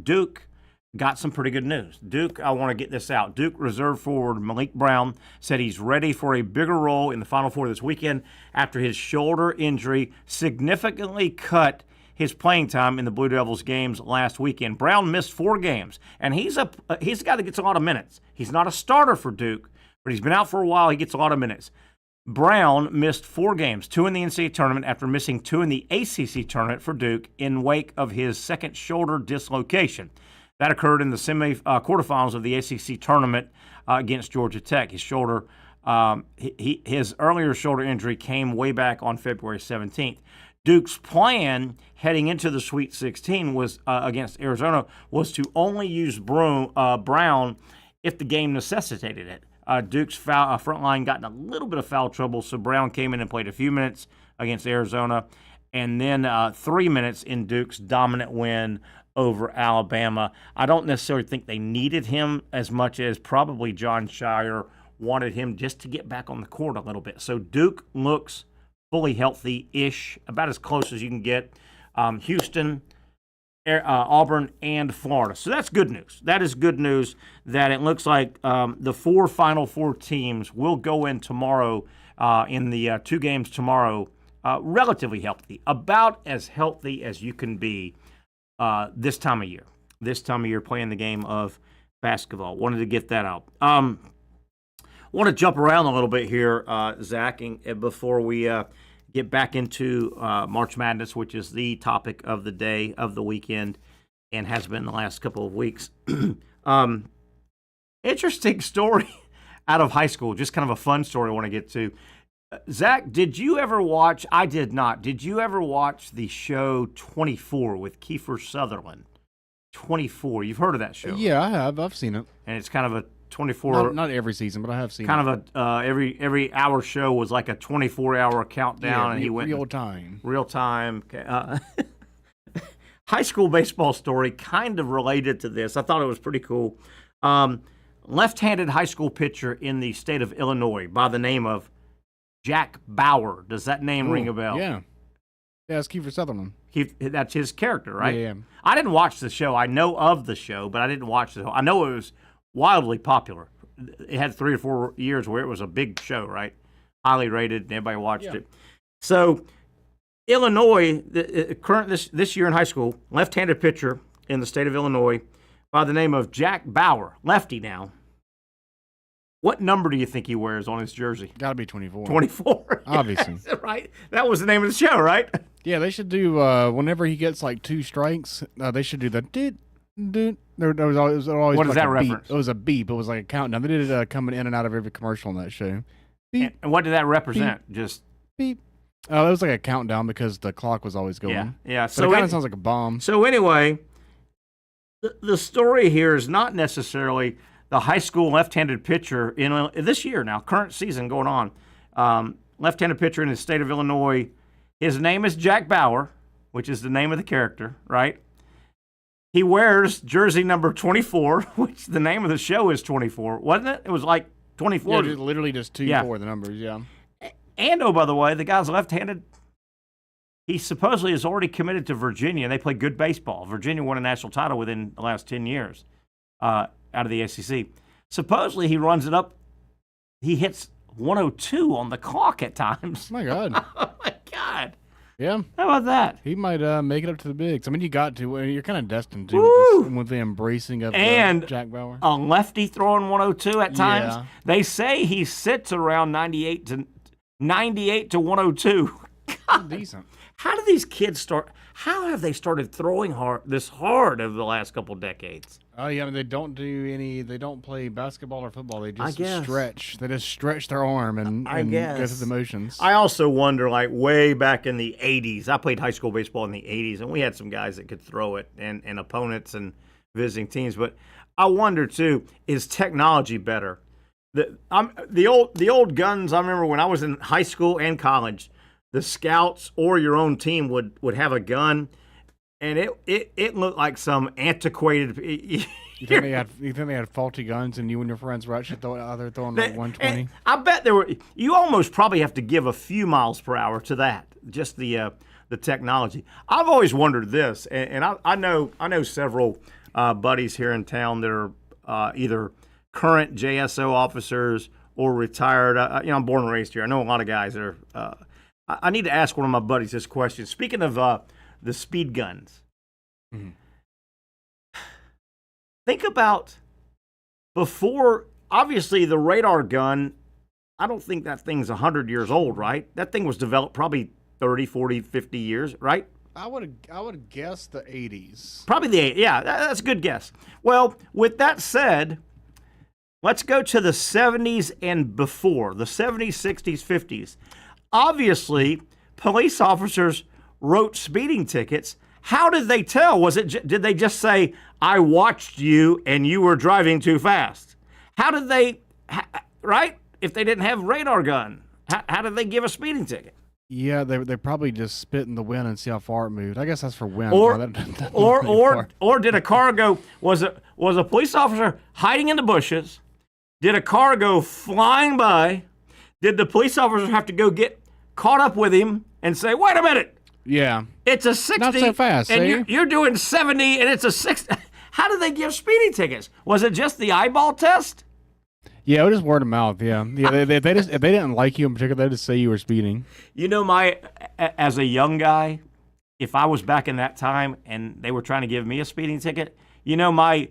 Duke got some pretty good news. Duke, I want to get this out. Duke reserve forward Malik Brown said he's ready for a bigger role in the Final Four this weekend after his shoulder injury significantly cut his playing time in the Blue Devils games last weekend. Brown missed 4 games, and he's a guy that gets a lot of minutes. He's not a starter for Duke, but he's been out for a while. He gets a lot of minutes. Brown missed 4 games, 2 in the NCAA tournament after missing 2 in the ACC tournament for Duke in wake of his second shoulder dislocation. That occurred in the quarterfinals of the ACC tournament against Georgia Tech. His shoulder, his earlier shoulder injury came way back on February 17th. Duke's plan heading into the Sweet 16 was against Arizona was to only use Brown if the game necessitated it. Duke's front line got in a little bit of foul trouble, so Brown came in and played a few minutes against Arizona, and then 3 minutes in Duke's dominant win over Alabama. I don't necessarily think they needed him as much as probably John Shire wanted him just to get back on the court a little bit. So Duke looks fully healthy-ish, about as close as you can get. Houston, Auburn, and Florida. So that's good news. That is good news that it looks like the 4 Final Four teams will go in tomorrow in the 2 games tomorrow relatively healthy, about as healthy as you can be this time of year. This time of year playing the game of basketball. Wanted to get that out. Want to jump around a little bit here, Zach, before we get back into March Madness, which is the topic of the day, of the weekend, and has been the last couple of weeks. Interesting story out of high school, just kind of a fun story I want to get to. Zach, did you ever watch, I did not, did you ever watch the show 24 with Kiefer Sutherland? 24, you've heard of that show? Yeah, I have. I've seen it. And it's kind of a 24. Not every season, but I have seen it. Kind of a every hour show was like a 24-hour countdown, and he went real time. Real time. High school baseball story, kind of related to this. I thought it was pretty cool. Left-handed high school pitcher in the state of Illinois by the name of Jack Bauer. Does that name ring a bell? Yeah. Yeah, it's Kiefer Sutherland. That's his character, right? Yeah. I didn't watch the show. I know of the show, but I didn't watch the show. I know it was wildly popular. It had 3 or 4 years where it was a big show, right? Highly rated, and everybody watched it. So, Illinois, this year in high school, left-handed pitcher in the state of Illinois by the name of Jack Bauer, lefty now. What number do you think he wears on his jersey? Got to be 24. 24. Obviously. Yes, right? That was the name of the show, right? Yeah, they should do, whenever he gets like 2 strikes, they should do the doot. There was always what like is that a reference? Beep. It was a beep. It was like a countdown. They did it coming in and out of every commercial on that show. Beep. And what did that represent? Beep. Just beep. It was like a countdown because the clock was always going. Yeah. So it kind of sounds like a bomb. So anyway, the story here is not necessarily the high school left-handed pitcher in this year now, current season going on. Left-handed pitcher in the state of Illinois His name is Jack Bauer, which is the name of the character, right? He wears jersey number 24, which the name of the show is 24, wasn't it? It was like 24. Yeah, literally just 2-4, the numbers, yeah. And, oh, by the way, the guy's left-handed. He supposedly is already committed to Virginia, and they play good baseball. Virginia won a national title within the last 10 years out of the SEC. Supposedly, he runs it up. He hits 102 on the clock at times. Oh, my God. Oh, my God. Yeah. How about that? He might make it up to the bigs. I mean, you got to. You're kind of destined to with the embracing of Jack Bauer. A lefty throwing 102 at times. Yeah. They say he sits around 98 to 102. God. Decent. How do these kids start? How have they started throwing this hard over the last couple of decades? Oh yeah, I mean, they don't play basketball or football. They just stretch. They just stretch their arm and go through the motions. I also wonder, like way back in the 80s, I played high school baseball in the 80s, and we had some guys that could throw it and opponents and visiting teams. But I wonder too, is technology better? The old guns, I remember when I was in high school and college, the scouts or your own team would have a gun, and it looked like some antiquated. You think they had faulty guns, and you and your friends were actually throwing like 120? I bet there were. You almost probably have to give a few miles per hour to that. Just the technology. I've always wondered this, and I know several buddies here in town that are either current JSO officers or retired. I'm born and raised here. I know a lot of guys that are. I need to ask one of my buddies this question. Speaking of the speed guns, think about before, obviously, the radar gun, I don't think that thing's 100 years old, right? That thing was developed probably 30, 40, 50 years, right? I would guess the 80s. Probably the 80s. Yeah, that's a good guess. Well, with that said, let's go to the 70s and before, the 70s, 60s, 50s. Obviously, police officers wrote speeding tickets. How did they tell? Did they just say, "I watched you and you were driving too fast"? How did they, right? If they didn't have radar gun, how did they give a speeding ticket? Yeah, they probably just spit in the wind and see how far it moved. I guess that's for wind. Or did a car go? Was a police officer hiding in the bushes? Did a car go flying by? Did the police officer have to go get caught up with him and say, "Wait a minute"? Yeah. It's a 60. Not so fast. And you're doing 70 and it's a 60. How did they give speeding tickets? Was it just the eyeball test? Yeah, it was word of mouth, yeah. If they didn't like you in particular, they'd just say you were speeding. You know, as a young guy, if I was back in that time and they were trying to give me a speeding ticket, I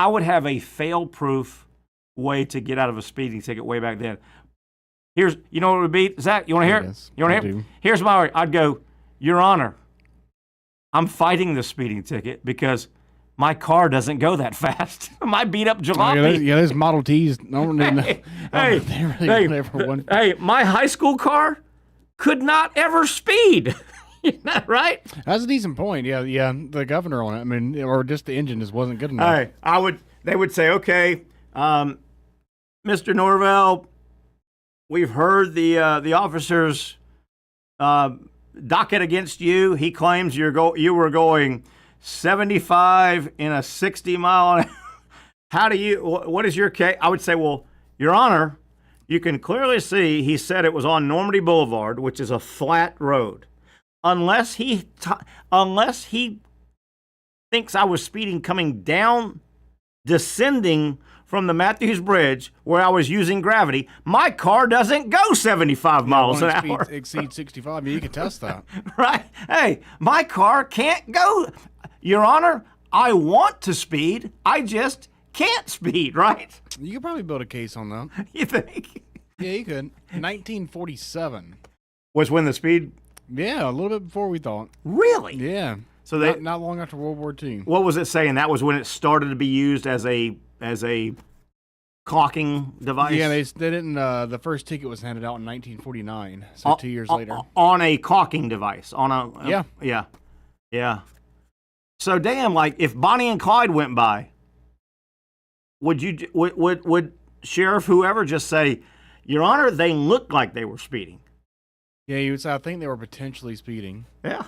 would have a fail-proof way to get out of a speeding ticket way back then. You know what it would be? Zach, you want to hear it? You want to hear it? Here's my, I'd go, "Your Honor, I'm fighting the speeding ticket because my car doesn't go that fast." My beat up jalopy. Those Model Ts. Hey, my high school car could not ever speed. Right? That's a decent point. Yeah, the governor on it. I mean, or just the engine just wasn't good enough. Hey, they would say, "Okay, Mr. Norvelle, we've heard the officer's docket against you. He claims you were going 75 in a 60 mile. What is your case?" I would say, "Well, Your Honor, you can clearly see he said it was on Normandy Boulevard, which is a flat road. Unless he thinks I was speeding coming down, descending from the Matthews Bridge where I was using gravity, my car doesn't go 75 miles an hour. Exceed 65. You can test that. Right? Hey, my car can't go. Your Honor, I want to speed. I just can't speed, right?" You could probably build a case on that. You think? Yeah, you could. 1947 was when the speed. Yeah, a little bit before we thought. Really? Yeah. So not long after World War II. What was it saying? That was when it started to be used as a clocking device? Yeah, they didn't. The first ticket was handed out in 1949, so 2 years later. On a clocking device. Yeah. So damn, like if Bonnie and Clyde went by, would Sheriff whoever just say, "Your Honor, they looked like they were speeding"? Yeah, I think they were potentially speeding. Yeah.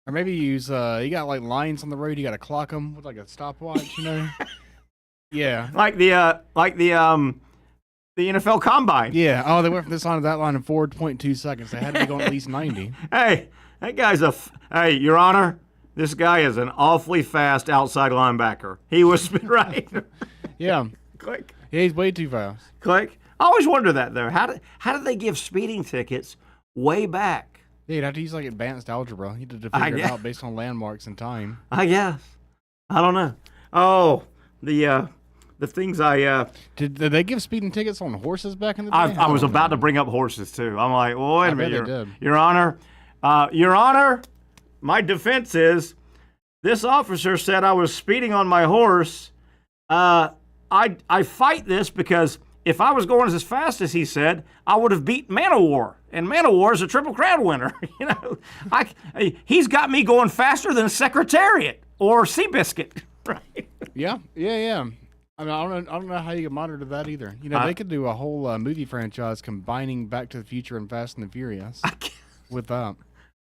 Or maybe you got like lines on the road. You got to clock them with like a stopwatch, Yeah. Like the NFL Combine. Yeah. Oh, they went from this line to that line in 4.2 seconds. They had to be going at least 90. Hey, that guy's hey, Your Honor, this guy is an awfully fast outside linebacker. He was right. Yeah. Click. Yeah, he's way too fast. Click. I always wonder that though. How did they give speeding tickets way back? Yeah, you'd have to use like advanced algebra. You had to figure it out based on landmarks and time. I guess. I don't know. Oh, the things did they give speeding tickets on horses back in the day? I was about to bring up horses too. I'm like, well, wait a minute, they did. Your Honor, Your Honor, my defense is this officer said I was speeding on my horse. I fight this because if I was going as fast as he said, I would have beat Man-O-War. And Man-O-War is a Triple Crown winner. He's got me going faster than Secretariat or Seabiscuit. Right? Yeah. I mean, I don't know how you can monitor that either. They could do a whole movie franchise combining Back to the Future and Fast and the Furious with that.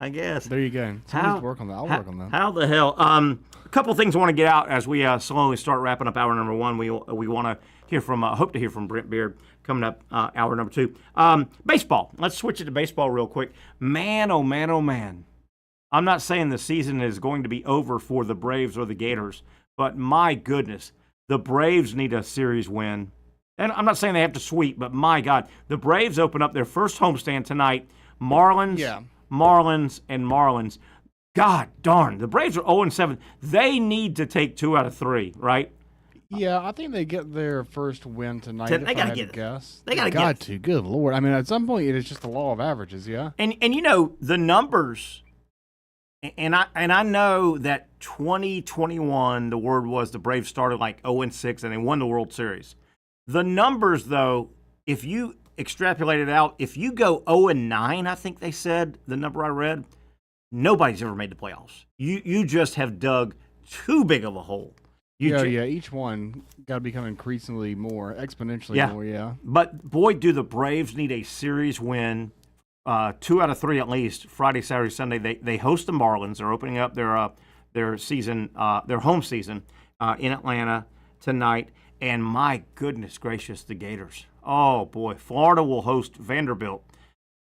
I guess. There you go. Somebody's work on that. I'll work on that. How the hell? A couple things I want to get out as we slowly start wrapping up hour number one. We want to hear from, hope to hear from Brent Beard coming up hour number two. Baseball. Let's switch it to baseball real quick. Man, oh man, oh man. I'm not saying the season is going to be over for the Braves or the Gators, but my goodness, the Braves need a series win. And I'm not saying they have to sweep, but my God, the Braves open up their first homestand tonight. Marlins, and Marlins. God darn, the Braves are 0-7. They need to take 2 out of 3, right? Yeah, I think they get their first win tonight. They got to get it. Guess. They got to. Good Lord. I mean, at some point, it's just the law of averages, yeah? And the numbers, and I know that 2021, the word was the Braves started like 0-6 and they won the World Series. The numbers, though, if you extrapolate it out, if you go 0-9, I think they said, the number I read, nobody's ever made the playoffs. You just have dug too big of a hole. Each one got to become increasingly more, exponentially more, yeah. But, boy, do the Braves need a series win, 2 out of 3 at least, Friday, Saturday, Sunday. They host the Marlins. They're opening up their season, their home season in Atlanta tonight. And my goodness gracious, the Gators. Oh, boy. Florida will host Vanderbilt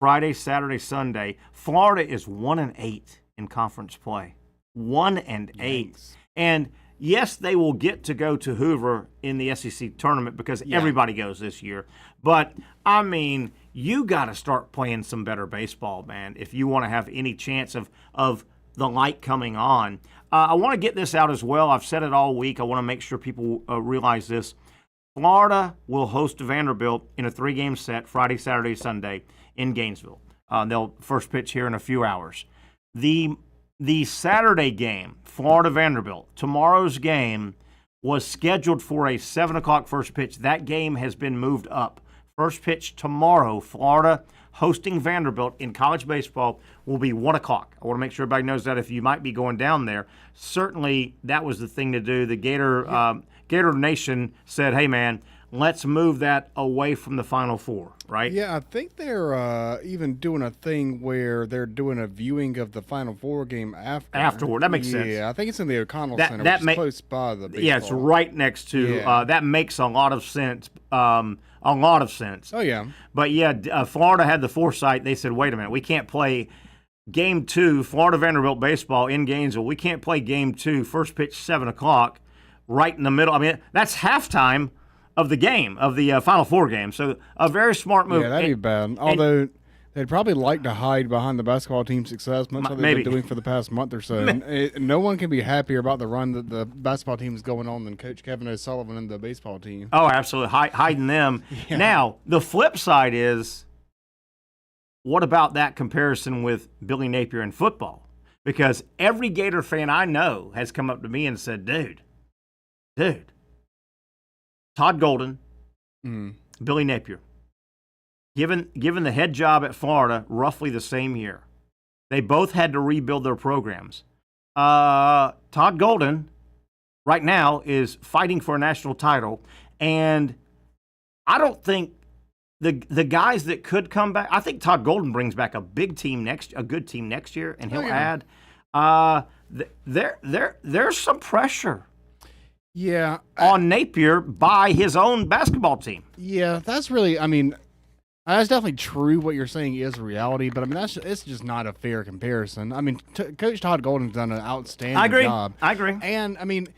Friday, Saturday, Sunday. Florida is 1-8 in conference play. 1-8. Thanks. And, yes, they will get to go to Hoover in the SEC tournament because everybody goes this year. But, I mean, you got to start playing some better baseball, man, if you want to have any chance of the light coming on. I want to get this out as well. I've said it all week. I want to make sure people realize this. Florida will host Vanderbilt in a 3-game set Friday, Saturday, Sunday in Gainesville. They'll first pitch here in a few hours. The Saturday game, Florida-Vanderbilt, tomorrow's game was scheduled for a 7 o'clock first pitch. That game has been moved up. First pitch tomorrow, Florida hosting Vanderbilt in college baseball will be 1 o'clock. I want to make sure everybody knows that if you might be going down there. Certainly, that was the thing to do. The Gator Nation said, hey, man, let's move that away from the Final Four, right? Yeah, I think they're even doing a thing where they're doing a viewing of the Final Four game afterward. That makes sense. Yeah, I think it's in the O'Connell Center, which is close by the baseball. Yeah, it's right next to that makes a lot of sense. Oh, yeah. But, Florida had the foresight. They said, wait a minute, we can't play Game 2, Florida-Vanderbilt baseball in Gainesville. We can't play Game 2, first pitch 7 o'clock, right in the middle. I mean, that's halftime of the game, of the Final Four game. So a very smart move. Yeah, that'd be bad. Although they'd probably like to hide behind the basketball team's success, much like they've been doing for the past month or so. No one can be happier about the run that the basketball team is going on than Coach Kevin O'Sullivan and the baseball team. Oh, absolutely. Hiding them. Yeah. Now, the flip side is, what about that comparison with Billy Napier in football? Because every Gator fan I know has come up to me and said, dude, Todd Golden, Billy Napier, given the head job at Florida roughly the same year, they both had to rebuild their programs. Todd Golden right now is fighting for a national title, and I don't think the guys that could come back, I think Todd Golden brings back a good team next year, and he'll add. There's some pressure. Yeah, on Napier by his own basketball team. Yeah, that's really. I mean, that's definitely true. What you're saying is reality, but I mean, it's just not a fair comparison. I mean, Coach Todd Golden's done an outstanding job. I agree. And I mean,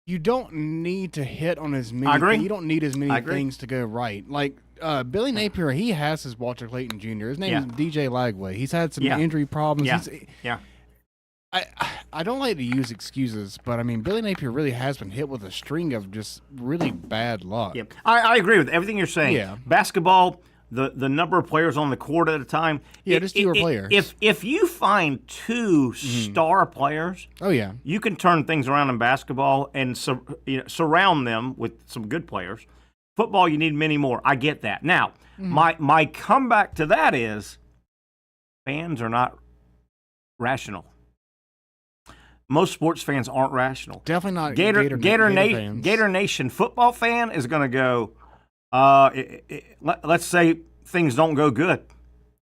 you don't need to hit on as many. You don't need as many things to go right. Like Billy Napier, he has his Walter Clayton Jr. His name is DJ Lagway. He's had some injury problems. I don't like to use excuses, but I mean, Billy Napier really has been hit with a string of just really bad luck. Yeah, I agree with everything you're saying. Yeah. Basketball, the number of players on the court at a time. Yeah, just fewer players. If you find two star players, you can turn things around in basketball and surround them with some good players. Football, you need many more. I get that. Now, my comeback to that is fans are not rational. Most sports fans aren't rational. Definitely not. Gator Nation football fan is going to go, let's say things don't go good.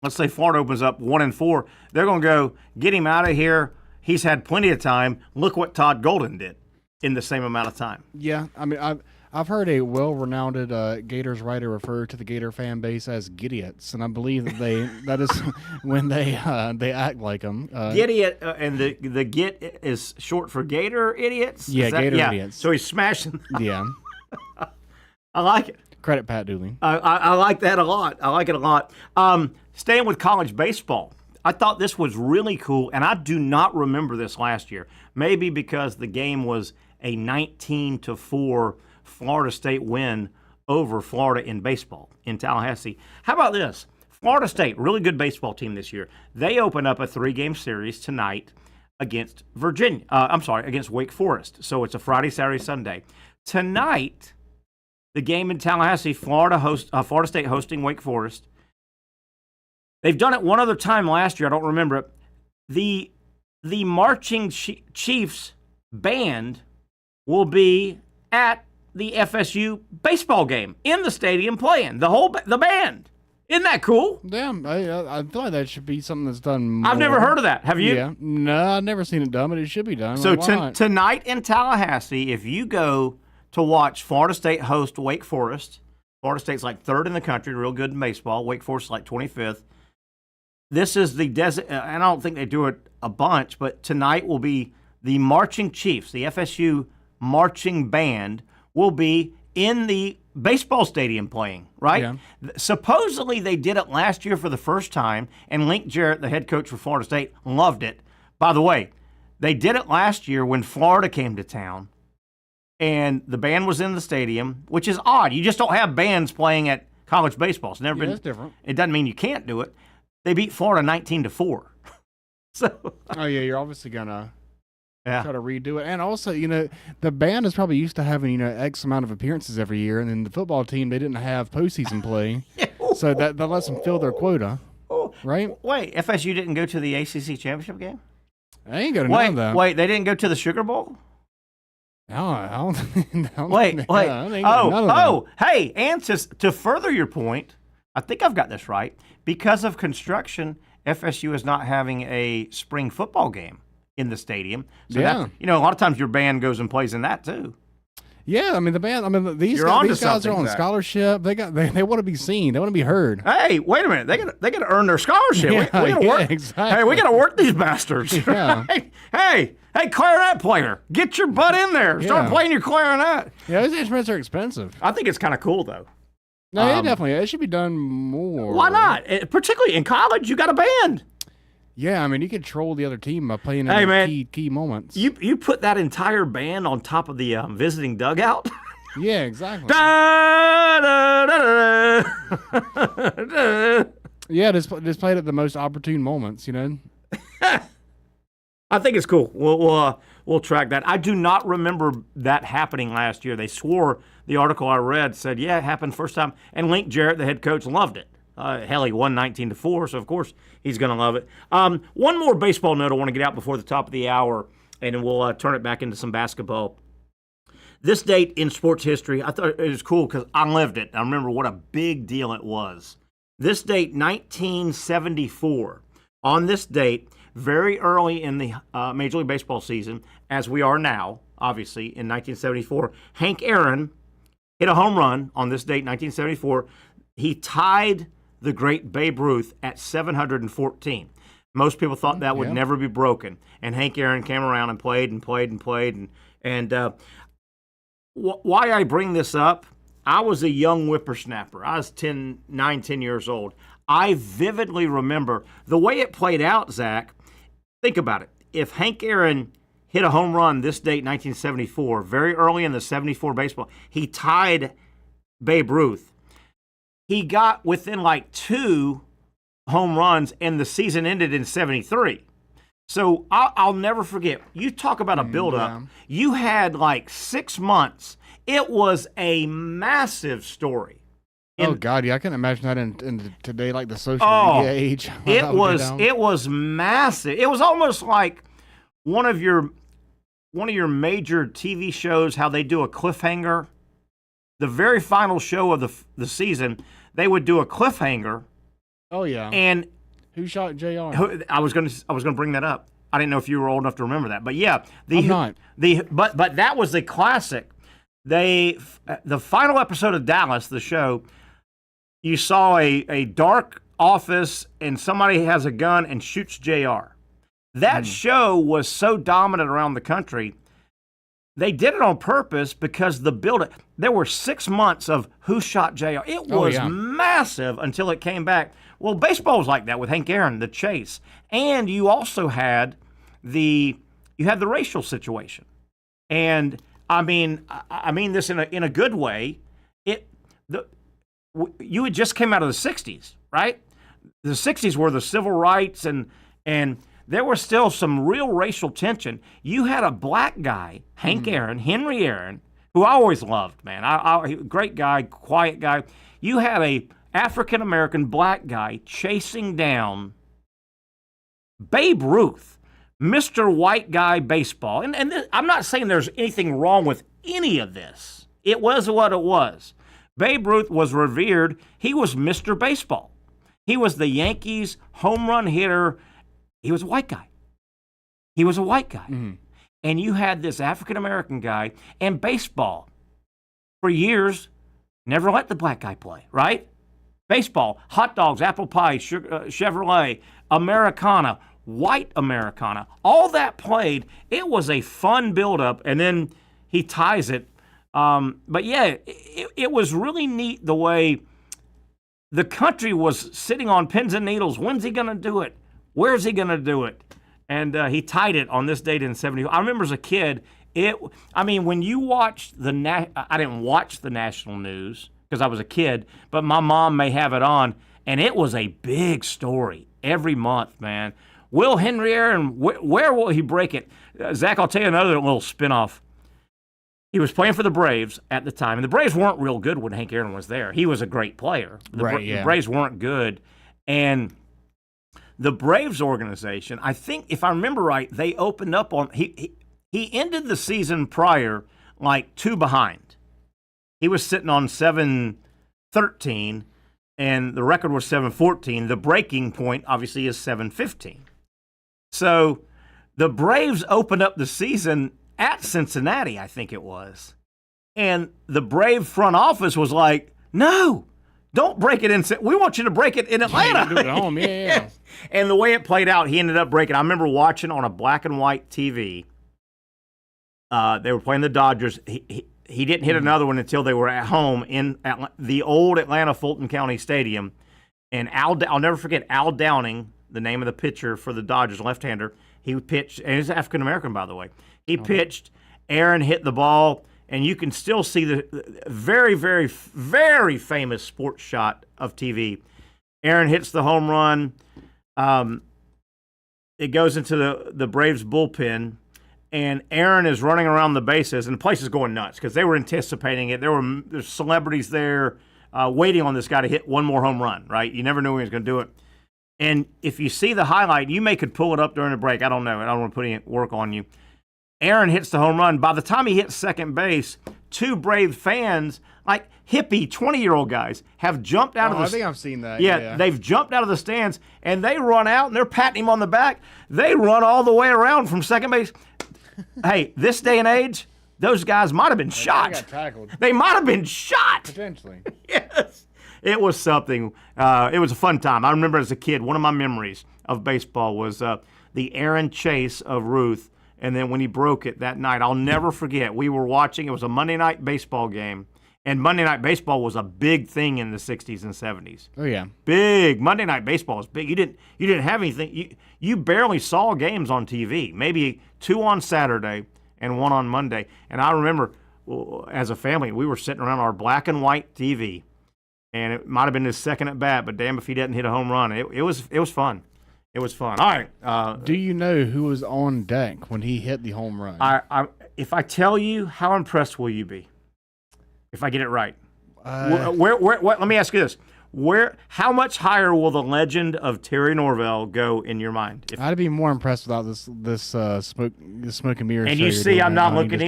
Let's say Florida opens up 1-4. They're going to go, get him out of here. He's had plenty of time. Look what Todd Golden did in the same amount of time. Yeah, I mean, I've heard a well-renowned Gators writer refer to the Gator fan base as Gidiots, and I believe that is when they act like them. Gidiot, and the Git is short for Gator idiots? Yeah, Gator idiots. So he's smashing. Yeah. I like it. Credit Pat Dooley. I like that a lot. I like it a lot. Staying with college baseball, I thought this was really cool, and I do not remember this last year. Maybe because the game was a 19-4 Florida State win over Florida in baseball in Tallahassee. How about this? Florida State, really good baseball team this year. They open up a 3-game series tonight against against Wake Forest. So it's a Friday, Saturday, Sunday. Tonight, the game in Tallahassee, Florida State hosting Wake Forest. They've done it one other time last year. I don't remember it. The Marching Chiefs band will be at the FSU baseball game in the stadium playing the band. Isn't that cool? Yeah, I feel like that should be something that's done more. I've never heard of that. Have you? Yeah, no, I've never seen it done, but it should be done. So tonight in Tallahassee, if you go to watch Florida State host Wake Forest, Florida State's like 3rd in the country, real good in baseball. Wake Forest is like 25th. This is and I don't think they do it a bunch, but tonight will be the Marching Chiefs, the FSU marching band, will be in the baseball stadium playing, right? Yeah. Supposedly they did it last year for the first time, and Link Jarrett, the head coach for Florida State, loved it. By the way, they did it last year when Florida came to town, and the band was in the stadium, which is odd. You just don't have bands playing at college baseball. It's never been. That's different. It doesn't mean you can't do it. They beat Florida 19-4. So. Oh yeah, you're obviously gonna. Try to redo it. And also, the band is probably used to having, X amount of appearances every year. And then the football team, they didn't have postseason play. So that lets them fill their quota. Right? Wait, FSU didn't go to the ACC championship game? I ain't going to know that. Wait, they didn't go to the Sugar Bowl? No, Wait. Hey, and to further your point, I think I've got this right. Because of construction, FSU is not having a spring football game in the stadium. So a lot of times your band goes and plays in that too. Yeah, I mean the band. I mean these guys are on scholarship. They want to be seen. They want to be heard. Hey, wait a minute. They got to earn their scholarship. We gotta work. Exactly. Hey, we got to work these bastards. Yeah. hey, clarinet player, get your butt in there. Start playing your clarinet. Yeah, those instruments are expensive. I think it's kind of cool though. No, definitely. It should be done more. Why not? Particularly in college, you got a band. Yeah, I mean, you could troll the other team by playing in key moments. You put that entire band on top of the visiting dugout? Yeah, exactly. Da, da, da, da, da. Yeah, just played at the most opportune moments, I think it's cool. We'll track that. I do not remember that happening last year. They swore the article I read said, it happened first time. And Link Jarrett, the head coach, loved it. Hell, he won 19-4, so of course he's going to love it. One more baseball note I want to get out before the top of the hour, and then we'll turn it back into some basketball. This date in sports history, I thought it was cool because I lived it. I remember what a big deal it was. This date, 1974. On this date, very early in the Major League Baseball season, as we are now, obviously, in 1974, Hank Aaron hit a home run on this date, 1974. He tied the great Babe Ruth at 714. Most people thought that would never be broken. And Hank Aaron came around and played and played and played. Why I bring this up, I was a young whippersnapper. I was 9, 10 years old. I vividly remember the way it played out, Zach. Think about it. If Hank Aaron hit a home run this date, 1974, very early in the 74 baseball, he tied Babe Ruth. He got within like 2 home runs, and the season ended in 73. So I'll never forget. You talk about a buildup. Yeah. You had like 6 months. It was a massive story. God, yeah, I can imagine that in today, like the social media age. It was massive. It was almost like one of your major TV shows, how they do a cliffhanger. The very final show of the season, they would do a cliffhanger. Oh yeah. And who shot JR? I was gonna bring that up. I didn't know if you were old enough to remember that, but yeah, I'm not. But that was the classic. The final episode of Dallas, the show, you saw a dark office and somebody has a gun and shoots JR. That show was so dominant around the country. They did it on purpose because there were 6 months of who shot JR. It was massive until it came back. Well, baseball was like that with Hank Aaron, the chase. And you also had the racial situation. And I mean this in a good way. You had just came out of the 60s, right? The 60s were the civil rights and there was still some real racial tension. You had a black guy, Hank Aaron, Henry Aaron, who I always loved, man. Great guy, quiet guy. You had a African-American black guy chasing down Babe Ruth, Mr. White Guy Baseball. And I'm not saying there's anything wrong with any of this. It was what it was. Babe Ruth was revered. He was Mr. Baseball. He was the Yankees' home run hitter. He was a white guy. And you had this African-American guy, and baseball, for years, never let the black guy play, right? Baseball, hot dogs, apple pie, Chevrolet, Americana, white Americana, all that played. It was a fun buildup, and then he ties it. But yeah, it was really neat the way the country was sitting on pins and needles. When's he going to do it? Where's he going to do it? And he tied it on this date in 70. I remember as a kid, when you watched I didn't watch the national news because I was a kid, but my mom may have it on, and it was a big story every month, man. Will Henry Aaron, where will he break it? Zach, I'll tell you another little spinoff. He was playing for the Braves at the time, and the Braves weren't real good when Hank Aaron was there. He was a great player. The Braves weren't good, and the Braves organization, I think, if I remember right, they opened up on he ended the season prior like 2 behind. He was sitting on 713, and the record was 714. The breaking point, obviously, is 715. So the Braves opened up the season at Cincinnati, I think it was. And the Brave front office was like, no, don't break it in. We want you to break it in Atlanta. Do it at home, yeah. And the way it played out, he ended up breaking. I remember watching on a black and white TV. They were playing the Dodgers. He didn't hit another one until they were at home in the old Atlanta Fulton County Stadium. And I'll never forget Al Downing, the name of the pitcher for the Dodgers, left-hander. He pitched, and he's African-American, by the way. He pitched. Aaron hit the ball. And you can still see the very, very, very famous sports shot of TV. Aaron hits the home run. It goes into the Braves bullpen, and Aaron is running around the bases, and the place is going nuts because they were anticipating it. There's celebrities there waiting on this guy to hit one more home run, right? You never knew when he was going to do it. And if you see the highlight, you could pull it up during the break. I don't know. I don't want to put any work on you. Aaron hits the home run. By the time he hits second base, two Brave fans, like hippie 20-year-old guys, have jumped out of the I think I've seen that. Yeah, they've jumped out of the stands, and they run out, and they're patting him on the back. They run all the way around from second base. Hey, this day and age, those guys might have been shot. They got tackled. They might have been shot. Potentially. Yes. It was something. It was a fun time. I remember as a kid, one of my memories of baseball was the Aaron chase of Ruth, and then when he broke it that night. I'll never forget. We were watching. It was a Monday night baseball game, and Monday night baseball was a big thing in the 60s and 70s. Oh, yeah. Big. Monday night baseball was big. You didn't have anything. You barely saw games on TV, maybe 2 on Saturday and 1 on Monday. And I remember, as a family, we were sitting around our black and white TV, and it might have been his second at bat, but damn if he didn't hit a home run. It was fun. It was fun. All right. Do you know who was on deck when he hit the home run? If I tell you, how impressed will you be if I get it right? Let me ask you this. How much higher will the legend of Terry Norvelle go in your mind? I'd be more impressed without this smoke and mirrors. And you see, I'm not looking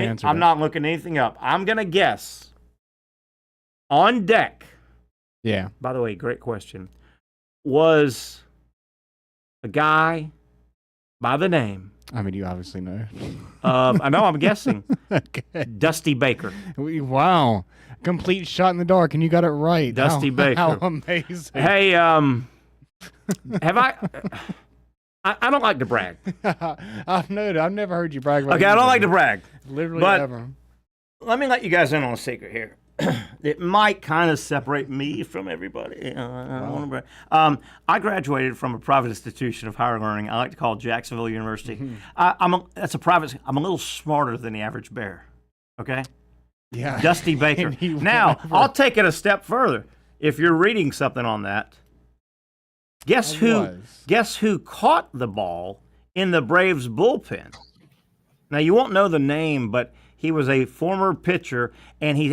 anything up. I'm gonna guess. On deck. Yeah. By the way, great question. Was a guy by the name. I mean, you obviously know. I know. I'm guessing. Okay. Dusty Baker. Wow. Complete shot in the dark, and you got it right. Dusty Baker. How amazing. Hey, have I don't like to brag. I've never heard you brag about Okay, I don't like to brag. Literally but ever. Let me let you guys in on a secret here. It might kind of separate me from everybody. I don't want to brag. I graduated from a private institution of higher learning. I like to call it Jacksonville University. Mm-hmm. That's a private. I'm a little smarter than the average bear. Okay. Yeah. Dusty Baker. Now, I'll take it a step further. If you're reading something on that, guess who caught the ball in the Braves bullpen? Now, you won't know the name, but he was a former pitcher, and he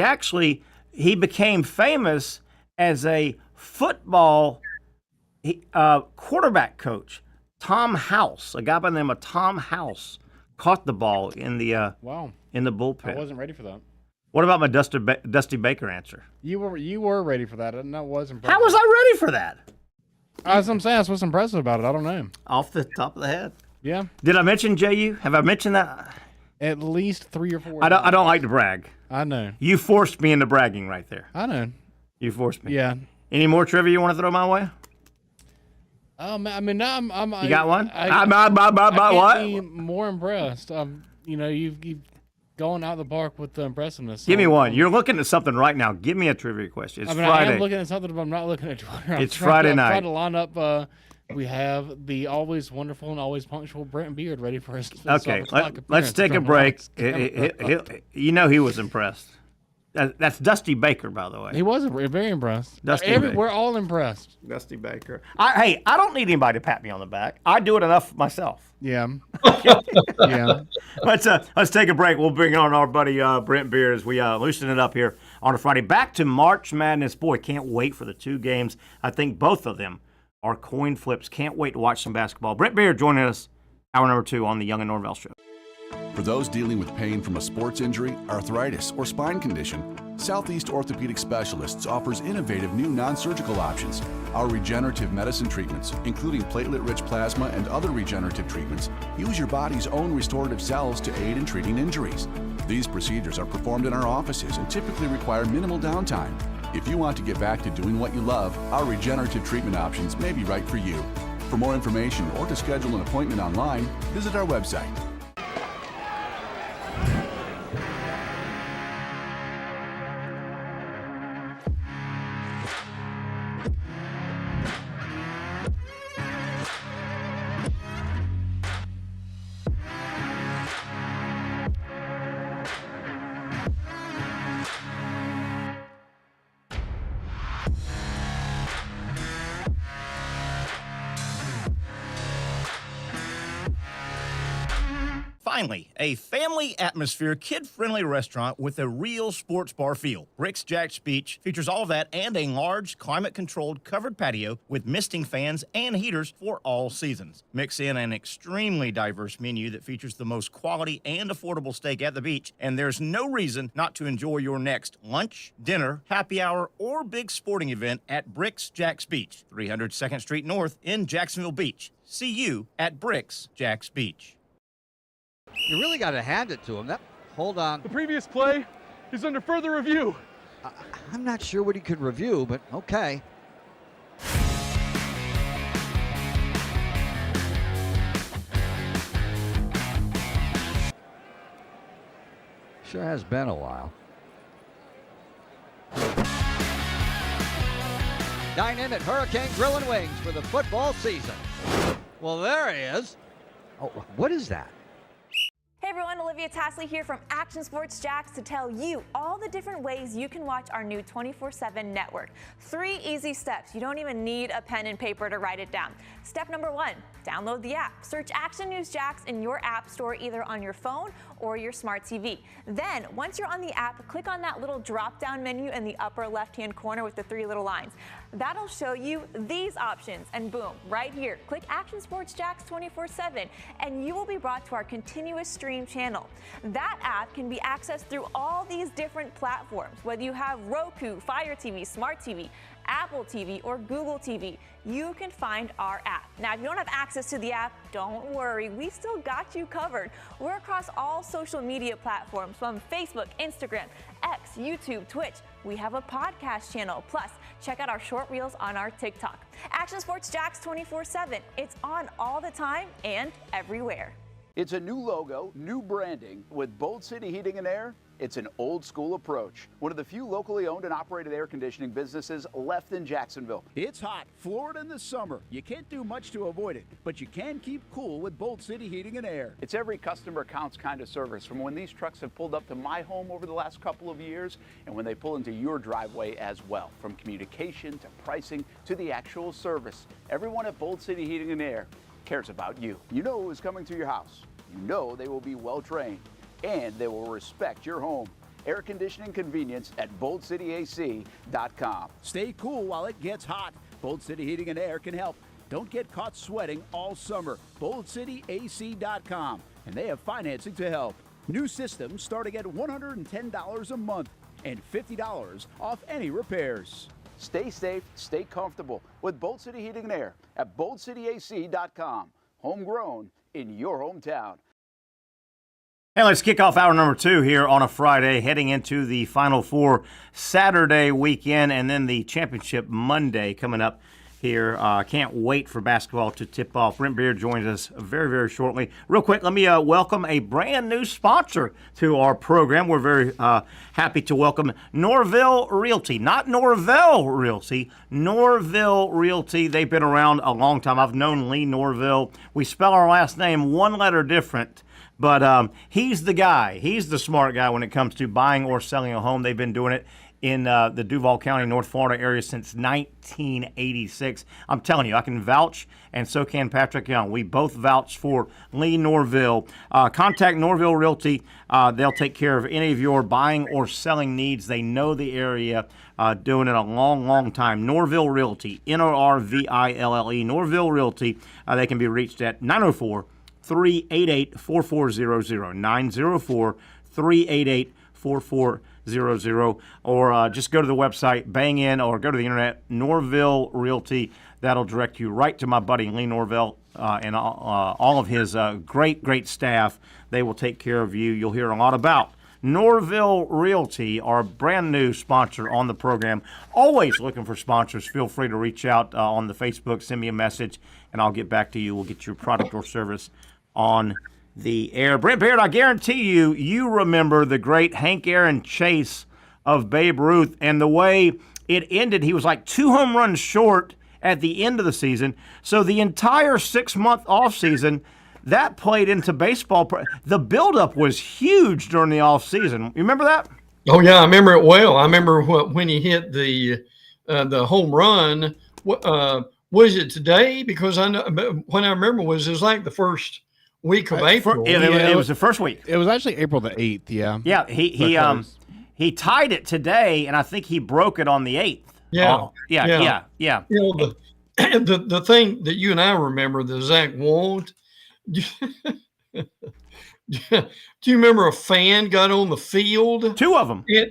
became famous as a football quarterback coach. Tom House, a guy by the name of Tom House, caught the ball in the in the bullpen. I wasn't ready for that. What about my Dusty Baker answer? You were ready for that, and that was impressive. How was I ready for that? As I'm saying, that's what's impressive about it. I don't know. Off the top of the head. Yeah. Did I mention JU? Have I mentioned that? At least 3 or 4. I don't like to brag. I know. You forced me into bragging right there. I know. You forced me. Yeah. Any more trivia you want to throw my way? I mean, You got one? I what? Be more impressed. You've gone out the park with the impressiveness. Give me one. You're looking at something right now. Give me a trivia question. It's Friday. I am looking at something, but I'm not looking at Twitter. It's Friday night. I'm trying to line up. We have the always wonderful and always punctual Brent Beard ready for us. Okay, let's take a break. You know he was impressed. That's Dusty Baker, by the way. He was very impressed. We're all impressed. Dusty Baker. I don't need anybody to pat me on the back. I do it enough myself. Yeah. Yeah. Let's take a break. We'll bring on our buddy Brent Beard as we loosen it up here on a Friday. Back to March Madness. Boy, can't wait for the 2 games. I think both of them are coin flips. Can't wait to watch some basketball. Brent Beard joining us, hour number 2 on the Young and Norvelle Show. For those dealing with pain from a sports injury, arthritis, or spine condition, Southeast Orthopedic Specialists offers innovative new non-surgical options. Our regenerative medicine treatments, including platelet-rich plasma and other regenerative treatments, use your body's own restorative cells to aid in treating injuries. These procedures are performed in our offices and typically require minimal downtime. If you want to get back to doing what you love, our regenerative treatment options may be right for you. For more information or to schedule an appointment online, visit our website. Finally, a family atmosphere, kid-friendly restaurant with a real sports bar feel. Bricks Jack's Beach features all of that and a large, climate-controlled covered patio with misting fans and heaters for all seasons. Mix in an extremely diverse menu that features the most quality and affordable steak at the beach, and there's no reason not to enjoy your next lunch, dinner, happy hour, or big sporting event at Bricks Jack's Beach, 300 2nd Street North in Jacksonville Beach. See you at Bricks Jack's Beach. You really got to hand it to him. Hold on. The previous play is under further review. I'm not sure what he could review, but okay. Sure has been a while. Dine in at Hurricane Grill and Wings for the football season. Well, there he is. Oh, what is that? Hey everyone, Olivia Tasley here from Action Sports Jacks to tell you all the different ways you can watch our new 24/7 network. 3 easy steps. You don't even need a pen and paper to write it down. Step number 1, download the app. Search Action News Jacks in your app store either on your phone or your smart TV. Then, once you're on the app, click on that little drop-down menu in the upper left-hand corner with the 3 little lines. That'll show you these options, and boom, right here, click Action Sports Jacks 24/7, and you will be brought to our continuous stream channel. That app can be accessed through all these different platforms, whether you have Roku, Fire TV, Smart TV, Apple TV, or Google TV. You can find our app. Now, if you don't have access to the app, don't worry, we still got you covered. We're across all social media platforms from Facebook, Instagram, X, YouTube, Twitch. We have a podcast channel. Plus, check out our short reels on our TikTok. Action Sports Jacks 24/7. It's on all the time and everywhere. It's a new logo, new branding. With Bold City Heating and Air, it's an old school approach. One of the few locally owned and operated air conditioning businesses left in Jacksonville. It's hot, Florida in the summer. You can't do much to avoid it, but you can keep cool with Bold City Heating and Air. It's every customer counts kind of service, from when these trucks have pulled up to my home over the last couple of years and when they pull into your driveway as well. From communication to pricing to the actual service, everyone at Bold City Heating and Air cares about you. You know who's coming to your house. You know they will be well trained, and they will respect your home. Air conditioning convenience at boldcityac.com. Stay cool while it gets hot. Bold City Heating and Air can help. Don't get caught sweating all summer. boldcityac.com, and they have financing to help. New systems starting at $110 a month and $50 off any repairs. Stay safe, stay comfortable with Bold City Heating and Air at boldcityac.com. Homegrown in your hometown. Hey, let's kick off hour number 2 here on a Friday, heading into the Final Four Saturday weekend and then the championship Monday coming up here. Can't wait for basketball to tip off. Brent Beard joins us very, very shortly. Real quick, let me welcome a brand new sponsor to our program. We're very happy to welcome Norvelle Realty. Not Norvelle Realty, Norvelle Realty. They've been around a long time. I've known Lee Norvelle. We spell our last name one letter different. But he's the guy. He's the smart guy when it comes to buying or selling a home. They've been doing it in the Duval County, North Florida area since 1986. I'm telling you, I can vouch, and so can Patrick Young. We both vouch for Lee Norvelle. Contact Norvelle Realty. They'll take care of any of your buying or selling needs. They know the area, doing it a long, long time. Norvelle Realty, Norville, Norvelle Realty. They can be reached at 904-388-4400, 904-388-4400, or just go to the website, bang in, or go to the internet, Norvelle Realty. That'll direct you right to my buddy Lee Norvelle and all of his great staff. They will take care of you. You'll hear a lot about Norvelle Realty, our brand new sponsor on the program. Always looking for sponsors. Feel free to reach out on the Facebook, send me a message, and I'll get back to you. We'll get your product or service on the air. Brent Beard, I guarantee you remember the great Hank Aaron chase of Babe Ruth and the way it ended. He was like 2 home runs short at the end of the season. So the entire 6-month offseason, that played into baseball. The buildup was huge during the offseason. You remember that? Oh, yeah, I remember it well. I remember when he hit the home run. Was it today? Because I know when I remember it was like the first week of April. It was the first week. It was actually April the 8th. Yeah. Yeah. He tied it today, and I think he broke it on the 8th. Yeah. Yeah. You know, the thing that you and I remember that Zach won't. Do you remember a fan got on the field? 2 of them. Yeah.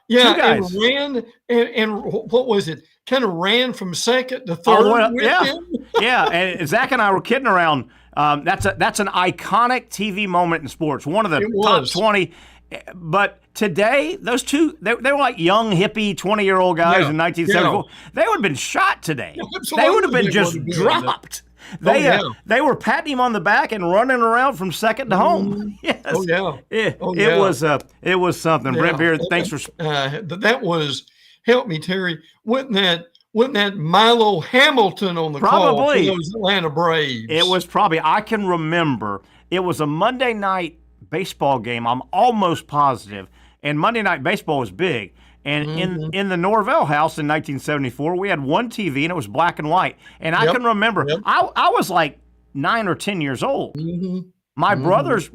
2 guys. And ran, and what was it? Kind of ran from second to third with him. Yeah, and Zach and I were kidding around. That's an iconic TV moment in sports. One of the top 20. But today, those 2, they were like young, hippie, 20-year-old guys in 1974. Yeah. They would have been shot today. Absolutely. They would have been just dropped. They were patting him on the back and running around from second to home. Yes. Oh yeah. It was something. Yeah. Brent Beard, thanks for that was help me, Terry. Wasn't that Milo Hamilton on the call for those Atlanta Braves? It was probably. I can remember. It was a Monday night baseball game. I'm almost positive. And Monday night baseball was big. And in the Norvelle house in 1974, we had one TV, and it was black and white. And I can remember, I was like 9 or 10 years old. My brothers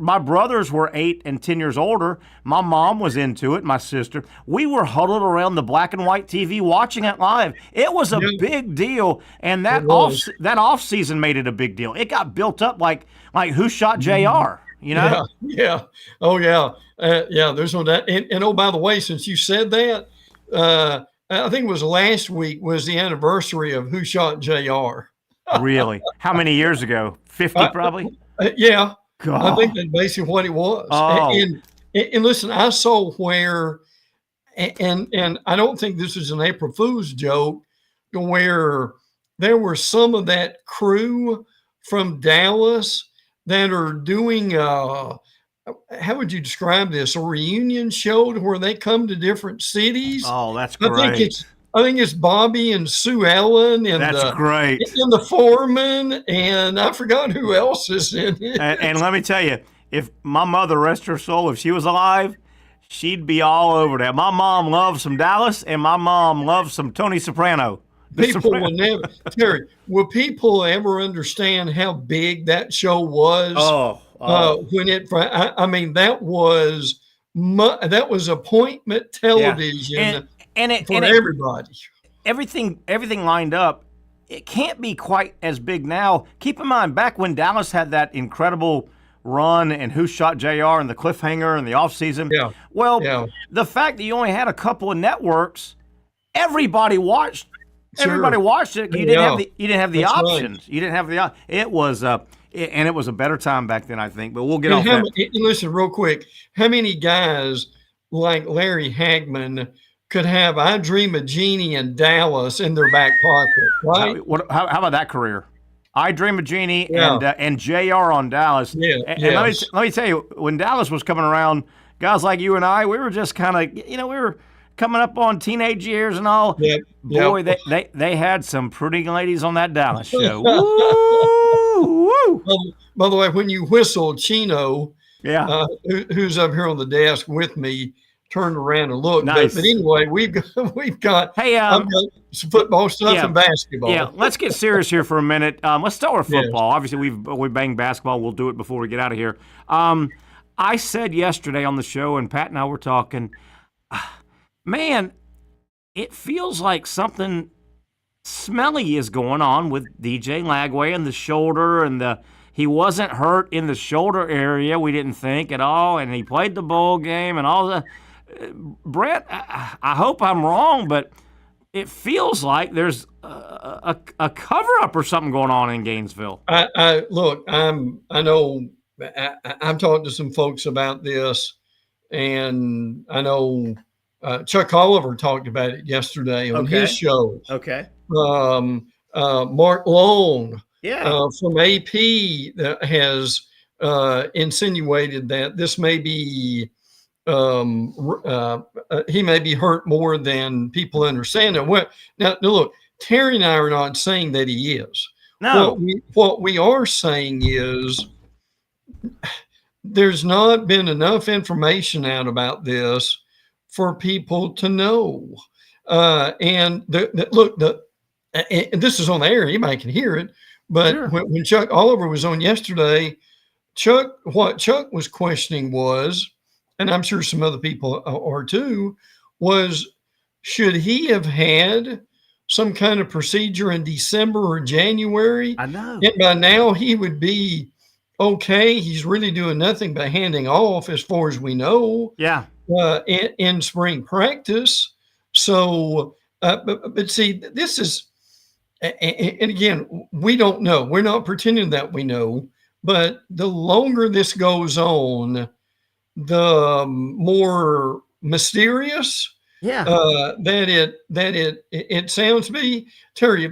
were 8 and 10 years older. My mom was into it, my sister. We were huddled around the black and white TV watching it live. It was a big deal, and that off season made it a big deal. It got built up like Who Shot JR? You know? Yeah. Oh, yeah. There's no doubt. And oh, by the way, since you said that, I think it was last week was the anniversary of Who Shot JR. Really? How many years ago? 50 probably? Yeah. God. I think that's basically what it was. Oh. And listen, I saw where, and I don't think this is an April Fool's joke, where there were some of that crew from Dallas that are doing, how would you describe this? A reunion show where they come to different cities. Oh, that's great. I think it's Bobby and Sue Ellen and great. And the foreman, and I forgot who else is in it. And let me tell you, if my mother, rest her soul, if she was alive, she'd be all over that. My mom loves some Dallas, and my mom loves some Tony Soprano. People will never, Terry, will people ever understand how big that show was? When it, I mean, that was appointment television for everybody. Everything lined up. It can't be quite as big now. Keep in mind, back when Dallas had that incredible run and Who Shot JR and the cliffhanger and the offseason. The fact that you only had a couple of networks, everybody watched. Sure. Everybody watched it. You didn't have the That's options. right. You didn't have the. It was and it was a better time back then, I think. But we'll get off that. Listen, real quick. How many guys like Larry Hagman could have "I Dream of Jeannie" and Dallas in their back pocket? Right? How about that career? I Dream of Jeannie and JR on Dallas. And let me tell you, when Dallas was coming around, guys like you and I, we were just kind of, we were coming up on teenage years and all. Boy, they had some pretty ladies on that Dallas show. Woo, woo. By the way, when you whistled, Chino, who's up here on the desk with me, turned around and looked. Nice. But anyway, we've got I've got some football stuff and basketball. Yeah, let's get serious here for a minute. Let's start with football. Obviously, we banged basketball. We'll do it before we get out of here. I said yesterday on the show, and Pat and I were talking, man, it feels like something smelly is going on with DJ Lagway and the shoulder, and he wasn't hurt in the shoulder area, we didn't think at all, and he played the bowl game and all the. Brett, I hope I'm wrong, but it feels like there's a cover-up or something going on in Gainesville. I know I'm talking to some folks about this, and I know Chuck Oliver talked about it yesterday on his show. Okay. Mark Long from AP has insinuated that this may be he may be hurt more than people understand. Now, look, Terry and I are not saying that he is. No. What we are saying is there's not been enough information out about this for people to know. And this is on the air, anybody can hear it. But when Chuck Oliver was on yesterday, what Chuck was questioning was, and I'm sure some other people are too, was should he have had some kind of procedure in December or January? I know. And by now he would be okay. He's really doing nothing but handing off as far as we know. Yeah. In spring practice. So, but see, this is, and again, we don't know. We're not pretending that we know, but the longer this goes on, the more mysterious that it sounds to me. Terry,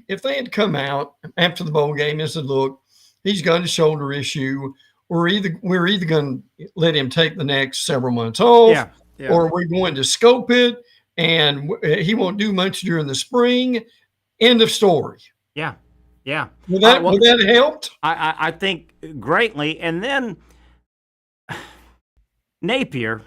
if they had come out after the bowl game and said, look, he's got a shoulder issue, we're either going to let him take the next several months off, or we're going to scope it and he won't do much during the spring. End of story. Yeah. Yeah. Would that helped? I think greatly. And then Napier,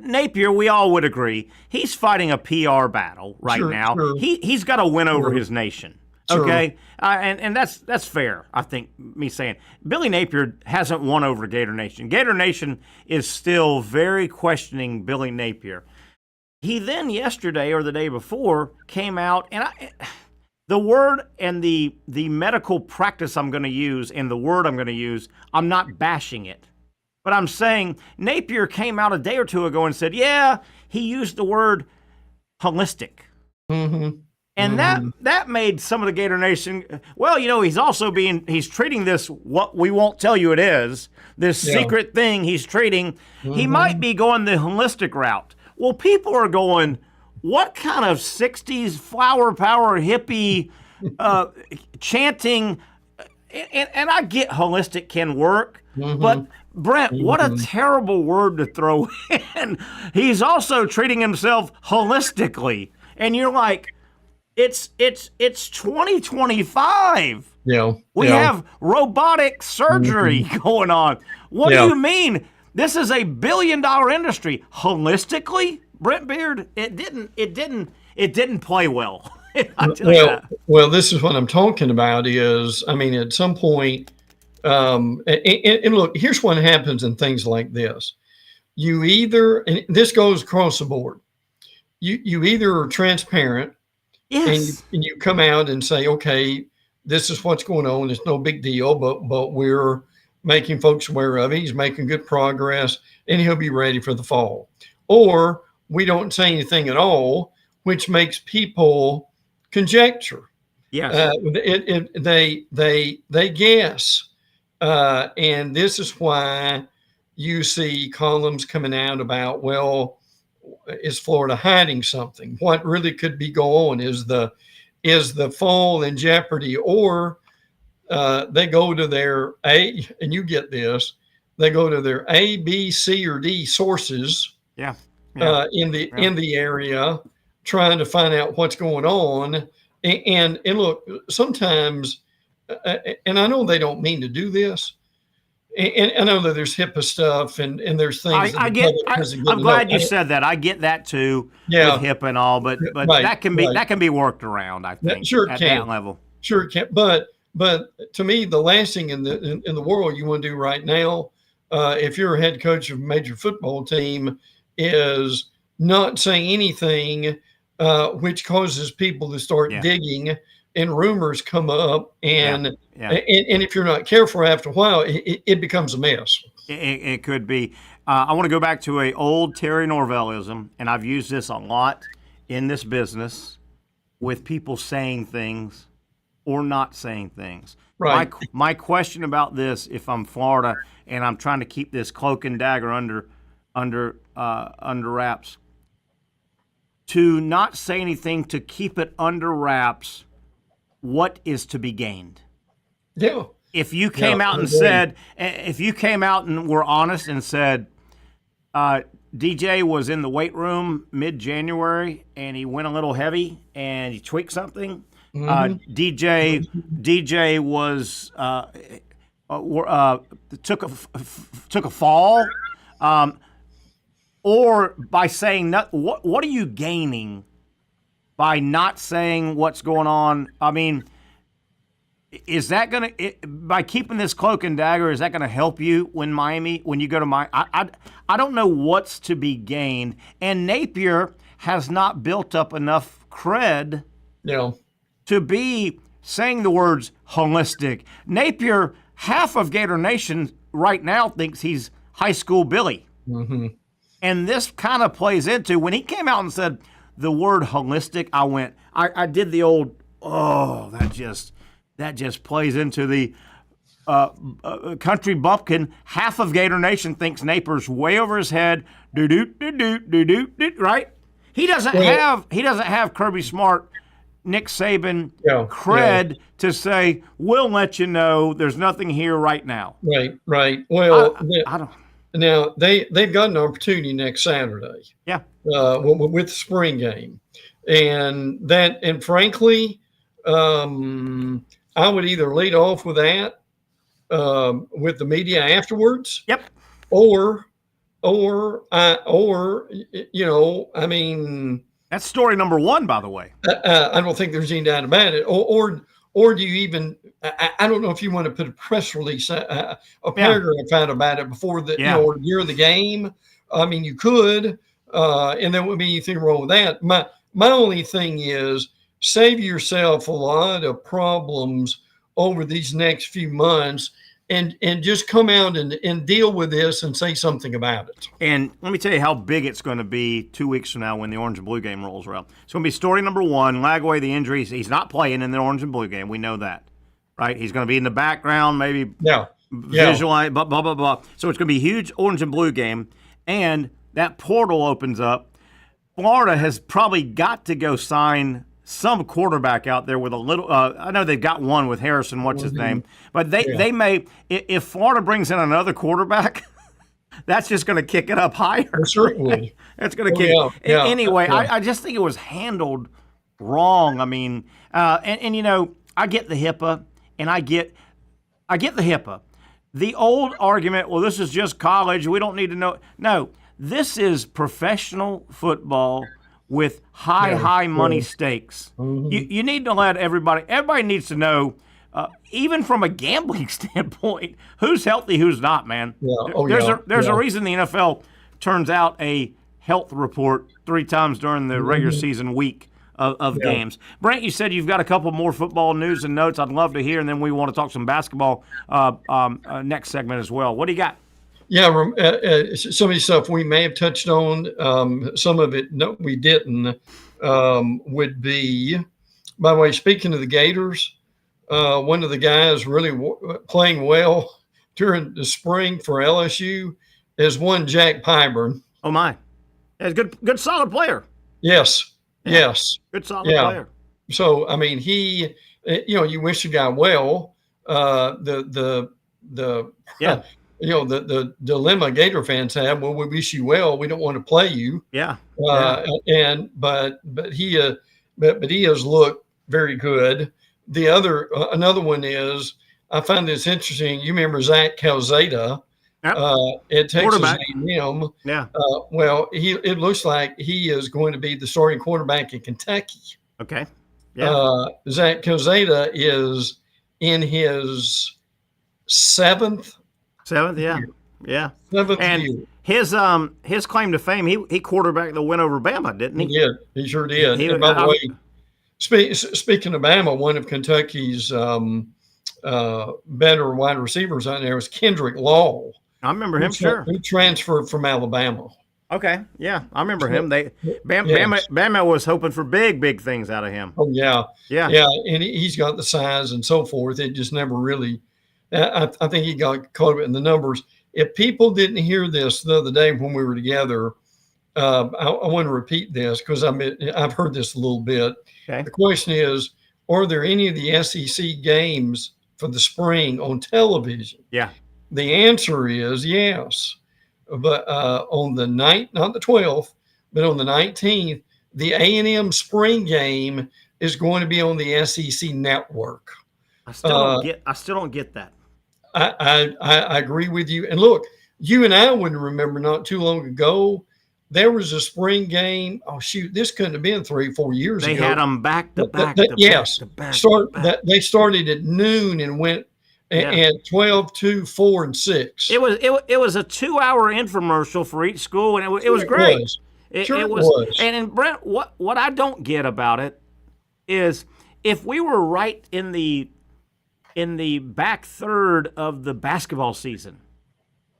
Napier, we all would agree, he's fighting a PR battle right now. Sure. He's got to win over his nation. Okay, and that's fair. I think me saying Billy Napier hasn't won over Gator Nation. Gator Nation is still very questioning Billy Napier. He then yesterday or the day before came out, and the word and the medical practice I'm going to use and the word I'm going to use, I'm not bashing it, but I'm saying Napier came out a day or two ago and said, yeah, he used the word holistic. Mm-hmm. And that made some of the Gator Nation, well, he's treating this, what we won't tell you it is, this secret thing he's treating. Mm-hmm. He might be going the holistic route. Well, people are going, what kind of 60s flower power hippie chanting? And I get holistic can work, but Brent, what a terrible word to throw in. He's also treating himself holistically. And you're like, It's 2025. Yeah. We have robotic surgery going on. What do you mean? This is a $1 billion industry. Holistically, Brent Beard, it didn't play well. I tell you that. Well, this is what I'm talking about is, I mean, at some point, and look, here's what happens in things like this. You either, and this goes across the board, you either are transparent. Yes. And you come out and say, okay, this is what's going on. It's no big deal, but we're making folks aware of it. He's making good progress, and he'll be ready for the fall. Or we don't say anything at all, which makes people conjecture. Yes. They guess. And this is why you see columns coming out about, well, is Florida hiding something? What really could be going on? Is the fall in jeopardy? Or they go to their and you get this, they go to their A, B, C, or D sources in the area trying to find out what's going on. And look, sometimes, and I know they don't mean to do this, and I know that there's HIPAA stuff and there's things. I'm glad you said that. I get that too with HIPAA and all, but that can be worked around. I think at that level. Sure it can. But to me, the last thing in the world you want to do right now, if you're a head coach of a major football team, is not saying anything, which causes people to start digging. And rumors come up, and if you're not careful, after a while, it becomes a mess. It could be. I want to go back to an old Terry Norvellism, and I've used this a lot in this business with people saying things or not saying things. Right. My question about this, if I'm Florida and I'm trying to keep this cloak and dagger under wraps, to not say anything, to keep it under wraps. What is to be gained? Yeah. If you came out and said, if you came out and were honest and said, DJ was in the weight room mid-January and he went a little heavy and he tweaked something. DJ was took a fall, or by saying what are you gaining by not saying what's going on? I mean, is that going to, by keeping this cloak and dagger, is that going to help you when you go to Miami? I don't know what's to be gained. And Napier has not built up enough cred to be saying the words holistic. Napier, half of Gator Nation right now thinks he's high school Billy. Mm-hmm. And this kind of plays into, when he came out and said the word holistic, I did the old, that just plays into the country bumpkin. Half of Gator Nation thinks Napier's way over his head. Right? He doesn't have Kirby Smart, Nick Saban cred to say, we'll let you know there's nothing here right now. Right. Well, I don't. Now they've got an opportunity next Saturday. Yeah. With the spring game, and frankly, I would either lead off with that with the media afterwards. Yep. Or that's story number one, by the way. I don't think there's any doubt about it. Or do you even? I don't know if you want to put a press release, a paragraph out about it before the year of the game. I mean, you could, and there wouldn't be anything wrong with that. My only thing is save yourself a lot of problems over these next few months. And just come out and deal with this and say something about it. And let me tell you how big it's going to be 2 weeks from now when the Orange and Blue game rolls around. It's going to be story number one, Lagway, the injuries. He's not playing in the Orange and Blue game. We know that, right? He's going to be in the background, maybe visualize, blah, blah, blah, blah. So it's going to be a huge Orange and Blue game, and that portal opens up. Florida has probably got to go sign some quarterback out there with a little I know they've got one with Harrison, what's his name, but they may, if Florida brings in another quarterback, that's just going to kick it up higher. Certainly. That's going to kick it. Anyway, I just think it was handled wrong. I mean, and you know, I get the HIPAA, and I get the HIPAA. The old argument, well, this is just college, we don't need to know. No, this is professional football with high money stakes. Mm-hmm. You need to let everybody needs to know, even from a gambling standpoint, who's healthy, who's not, man. There's a reason the NFL turns out a health report 3 times during the regular season week of games. Brent, you said you've got a couple more football news and notes I'd love to hear, and then we want to talk some basketball next segment as well. What do you got? Yeah, some of the stuff we may have touched on, some of it no, we didn't, would be, by the way, speaking of the Gators, one of the guys really playing well during the spring for LSU is one Jack Pyburn. Oh, my. That's good solid player. Yes, yes. Good solid player. So, I mean, he, you wish the guy well. The dilemma Gator fans have, well, we wish you well. We don't want to play you. But he has looked very good. The another one is, I find this interesting. You remember Zach Calzada at Texas A&M? Yeah. Well, it looks like he is going to be the starting quarterback in Kentucky. Okay. Yeah. Zach Calzada is in his seventh. Yeah. Seventh and year. His claim to fame, he quarterbacked the win over Bama, didn't he? He did. He sure did. And by the way, speaking of Bama, one of Kentucky's better wide receivers out there was Kendrick Law. I remember him. Sure. He transferred from Alabama. Okay. Yeah, I remember him. Bama was hoping for big things out of him. Oh yeah. Yeah. And he's got the size and so forth. It just never really. I think he got caught up in the numbers. If people didn't hear this the other day when we were together, I want to repeat this because I've heard this a little bit. Okay. The question is, are there any of the SEC games for the spring on television? Yeah. The answer is yes. But on the night, not the 12th, but on the 19th, the A&M spring game is going to be on the SEC network. I still don't get that. I agree with you. And look, you and I would remember not too long ago, there was a spring game. Oh shoot, this couldn't have been 3-4 years ago. They had them back to back. Yes, they started at noon and went at 12, 2, 4, and 6. It was a 2-hour infomercial for each school, and it was great. It was. And Brent, what I don't get about it is if we were right in the back third of the basketball season,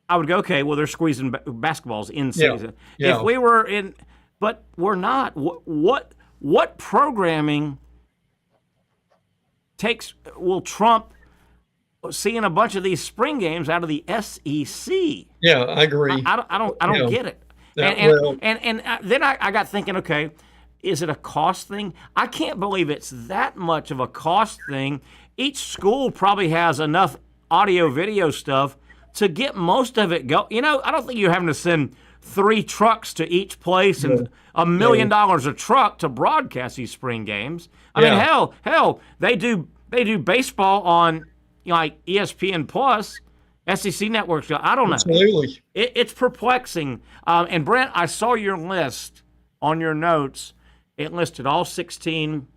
I would go, okay, well, they're squeezing basketballs in season. Yeah. If we were in, but we're not. What programming will trump seeing a bunch of these spring games out of the SEC? Yeah, I agree. I don't get it. And then I got thinking, okay, is it a cost thing? I can't believe it's that much of a cost thing. Each school probably has enough audio video stuff to get most of it go. I don't think you're having to send 3 trucks to each place and $1 million a truck to broadcast these spring games. I mean, hell, they do baseball on like ESPN Plus, SEC networks. I don't know. Absolutely. It's perplexing. And Brent, I saw your list on your notes. It listed all 16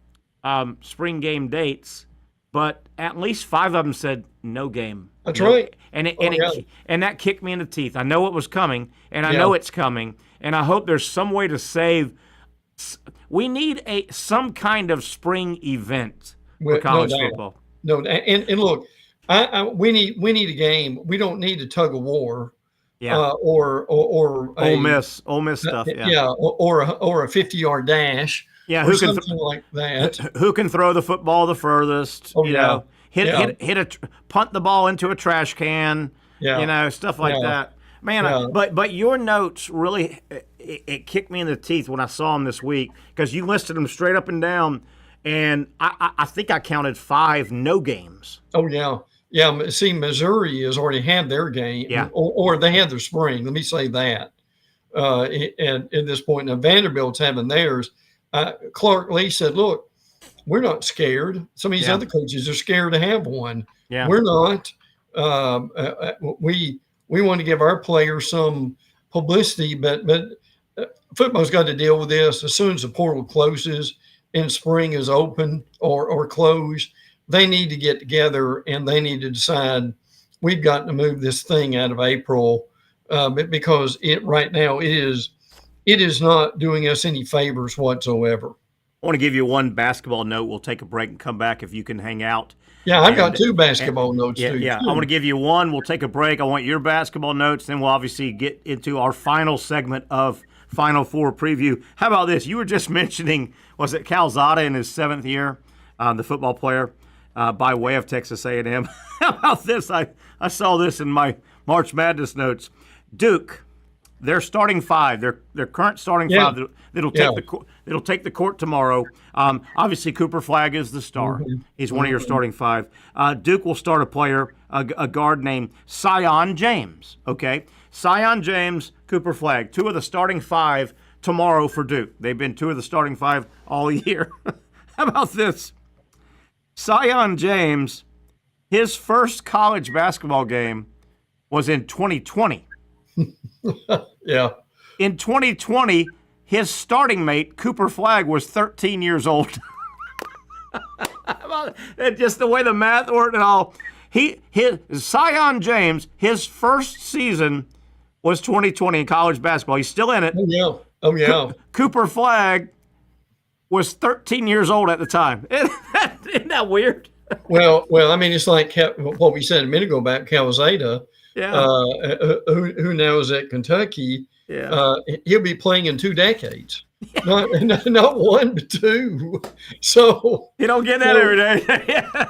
spring game dates, but at least 5 of them said no game. That's right. And that kicked me in the teeth. I know it was coming, and I know it's coming, and I hope there's some way to save. We need some kind of spring event for college football. No, and look, we need a game. We don't need a tug of war. Yeah. Or Ole Miss stuff. Yeah. Or a 50-yard dash. Yeah. Or something like that. Who can throw the football the furthest? Punt the ball into a trash can. Yeah. Stuff like that. Man, but your notes really it kicked me in the teeth when I saw them this week because you listed them straight up and down, and I think I counted 5 no games. Oh yeah. Yeah, see, Missouri has already had their game, or they had their spring. Let me say that. At this point, now Vanderbilt's having theirs. Clark Lee said, "Look, we're not scared. Some of these other coaches are scared to have one. Yeah. We're not. We want to give our players some publicity, but football's got to deal with this as soon as the portal closes and spring is open or closed." They need to get together and they need to decide we've got to move this thing out of April because right now it is not doing us any favors whatsoever. I want to give you one basketball note. We'll take a break and come back if you can hang out. Yeah, I've got 2 basketball notes too. Yeah, I want to give you one. We'll take a break. I want your basketball notes. Then we'll obviously get into our final segment of Final Four preview. How about this? You were just mentioning, was it Calzada in his 7th year, the football player? By way of Texas A&M. How about this? I saw this in my March Madness notes. Duke, their starting 5, their current starting 5 that'll take the court tomorrow. Obviously, Cooper Flagg is the star. Mm-hmm. He's one of your starting 5. Duke will start a player, a guard named Sion James. Okay, Sion James, Cooper Flagg, 2 of the starting 5 tomorrow for Duke. They've been 2 of the starting 5 all year. How about this? Sion James, his first college basketball game was in 2020. Yeah. In 2020, his starting mate, Cooper Flagg, was 13 years old. Just the way the math worked and all. Sion James, his first season was 2020 in college basketball. He's still in it. Oh, yeah. Cooper Flagg was 13 years old at the time. Isn't that weird? Well, I mean, it's like what we said a minute ago about Calzada, who now is at Kentucky. Yeah. He'll be playing in 2 decades, not 1 but 2. So you don't get that every day.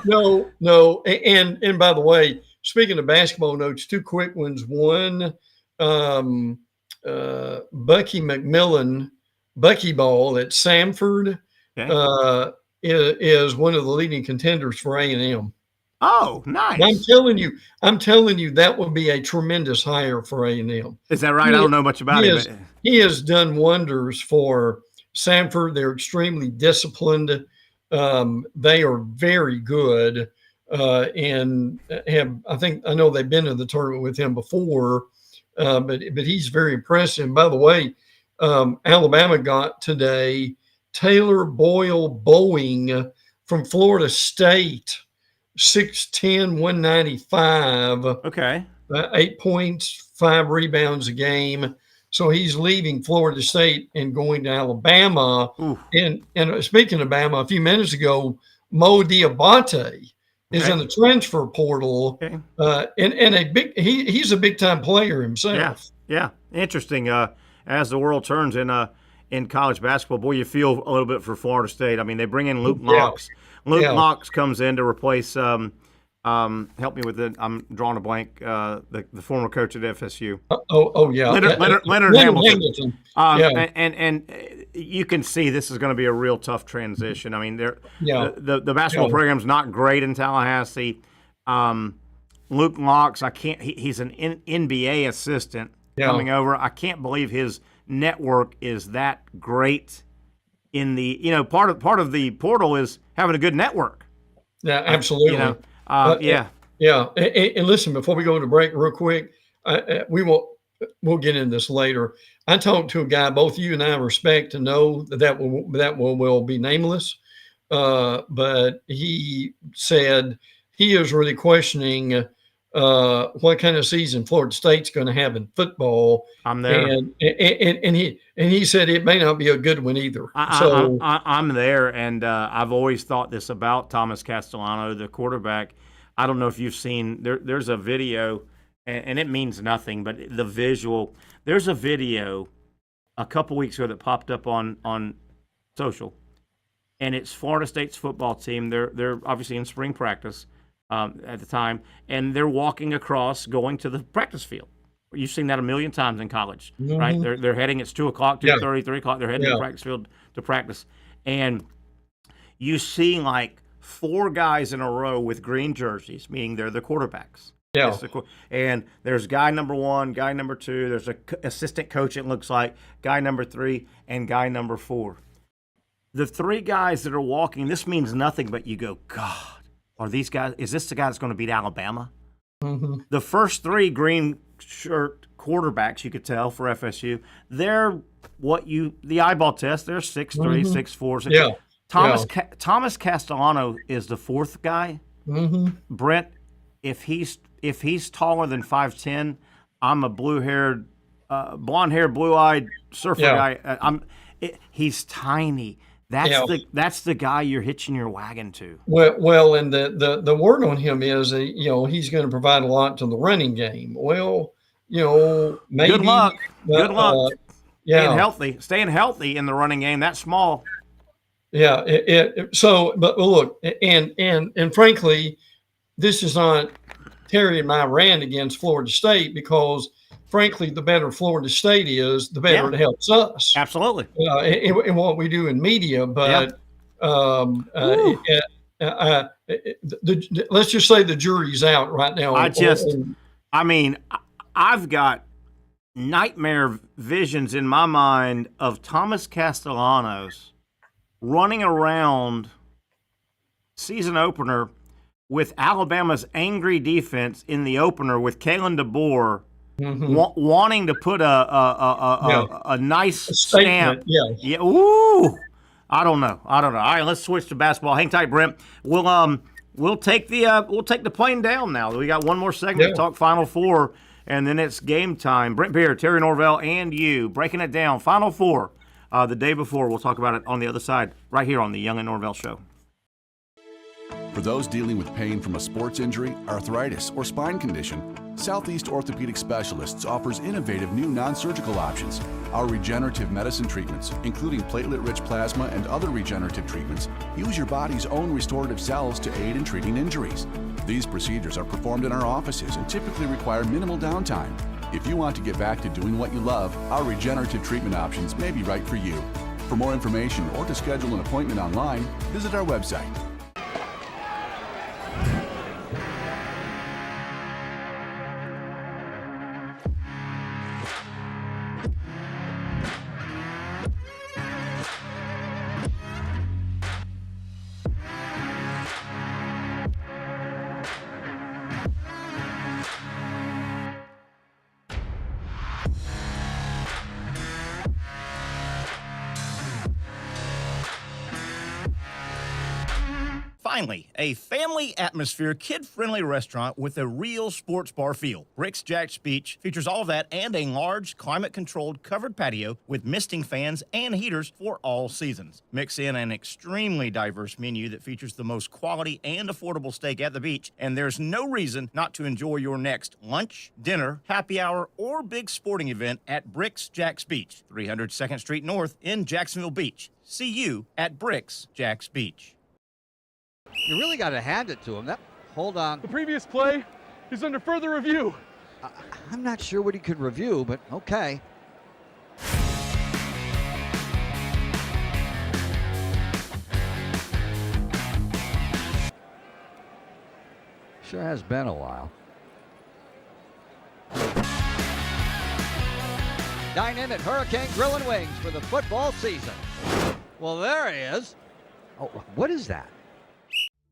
No. And by the way, speaking of basketball notes, 2 quick ones. One, Bucky McMillan. Buckyball at Samford is one of the leading contenders for A&M. Oh, nice! I'm telling you, that would be a tremendous hire for A&M. Is that right? I don't know much about him. He has done wonders for Samford. They're extremely disciplined. They are very good, and I know they've been in the tournament with him before, but he's very impressive. And by the way, Alabama got today Taylor Boyle Boeing from Florida State, 6'10", 195. Okay. 8 points, 5 rebounds a game. So he's leaving Florida State and going to Alabama. And speaking of Alabama, a few minutes ago, Mo Diabate is in the transfer portal. Okay. And he's a big time player himself. Yeah. Interesting. As the world turns in college basketball, boy, you feel a little bit for Florida State. I mean, they bring in Luke Knox. Luke Knox comes in to replace. Help me with it. I'm drawing a blank. The former coach at FSU. Leonard Hamilton. And you can see this is going to be a real tough transition. I mean, the basketball program's not great in Tallahassee. Luke Knox, he's an NBA assistant coming over. I can't believe his network is that great. In the part of the portal is having a good network. Yeah, absolutely. And listen, before we go to break, real quick, we'll get into this later. I talked to a guy both you and I respect to know that will be nameless, but he said he is really questioning what kind of season Florida State's going to have in football. I'm there, and he said it may not be a good one either. I'm there, and I've always thought this about Thomas Castellano, the quarterback. I don't know if you've seen there's a video, and it means nothing, but the visual. There's a video a couple weeks ago that popped up on social, and it's Florida State's football team. They're obviously in spring practice. At the time, and they're walking across, going to the practice field. You've seen that a million times in college, right? They're heading. It's 2 o'clock, 2:30, 3 o'clock. They're heading to the practice field to practice, and you see like 4 guys in a row with green jerseys, meaning they're the quarterbacks. Yeah. And there's guy number 1, guy number 2. There's a assistant coach. It looks like guy number 3 and guy number 4. The 3 guys that are walking. This means nothing, but you go, God. Are these guys? Is this the guy that's going to beat Alabama? The first 3 green shirt quarterbacks, you could tell for FSU, they're the eyeball test. They're 6'3", 6'4". Yeah. Thomas Castellano is the 4th guy. Brent, if he's taller than 5'10", I'm a blonde-haired, blue-eyed surfer guy. He's tiny. That's the guy you're hitching your wagon to. Well, and the word on him is he's going to provide a lot to the running game. Well, maybe good luck. Staying healthy in the running game. That's small. Yeah. But look, and frankly, this is not Terry and my rant against Florida State because. Frankly, the better Florida State is, the better it helps us. Absolutely. In what we do in media. But let's just say the jury's out right now. I've got nightmare visions in my mind of Thomas Castellanos running around season opener with Alabama's angry defense in the opener with Kalen DeBoer. Wanting to put a nice stamp. Yeah. Ooh. I don't know. All right, let's switch to basketball. Hang tight, Brent. We'll take the plane down now. We got one more segment to talk Final Four, and then it's game time. Brent Beard, Terry Norvelle, and you breaking it down. Final Four the day before. We'll talk about it on the other side, right here on the Young and Norvelle Show. For those dealing with pain from a sports injury, arthritis, or spine condition, Southeast Orthopedic Specialists offers innovative new non-surgical options. Our regenerative medicine treatments, including platelet-rich plasma and other regenerative treatments, use your body's own restorative cells to aid in treating injuries. These procedures are performed in our offices and typically require minimal downtime. If you want to get back to doing what you love, our regenerative treatment options may be right for you. For more information or to schedule an appointment online, visit our website. Finally, a family atmosphere, kid-friendly restaurant with a real sports bar feel. Bricks Jack's Beach features all of that and a large, climate-controlled covered patio with misting fans and heaters for all seasons. Mix in an extremely diverse menu that features the most quality and affordable steak at the beach, and there's no reason not to enjoy your next lunch, dinner, happy hour, or big sporting event at Bricks Jack's Beach, 300 2nd Street North in Jacksonville Beach. See you at Bricks Jack's Beach. You really got to hand it to him. Hold on. The previous play is under further review. I'm not sure what he could review, but okay. Sure has been a while. Dine in at Hurricane Grill and Wings for the football season. Well, there he is. Oh, what is that?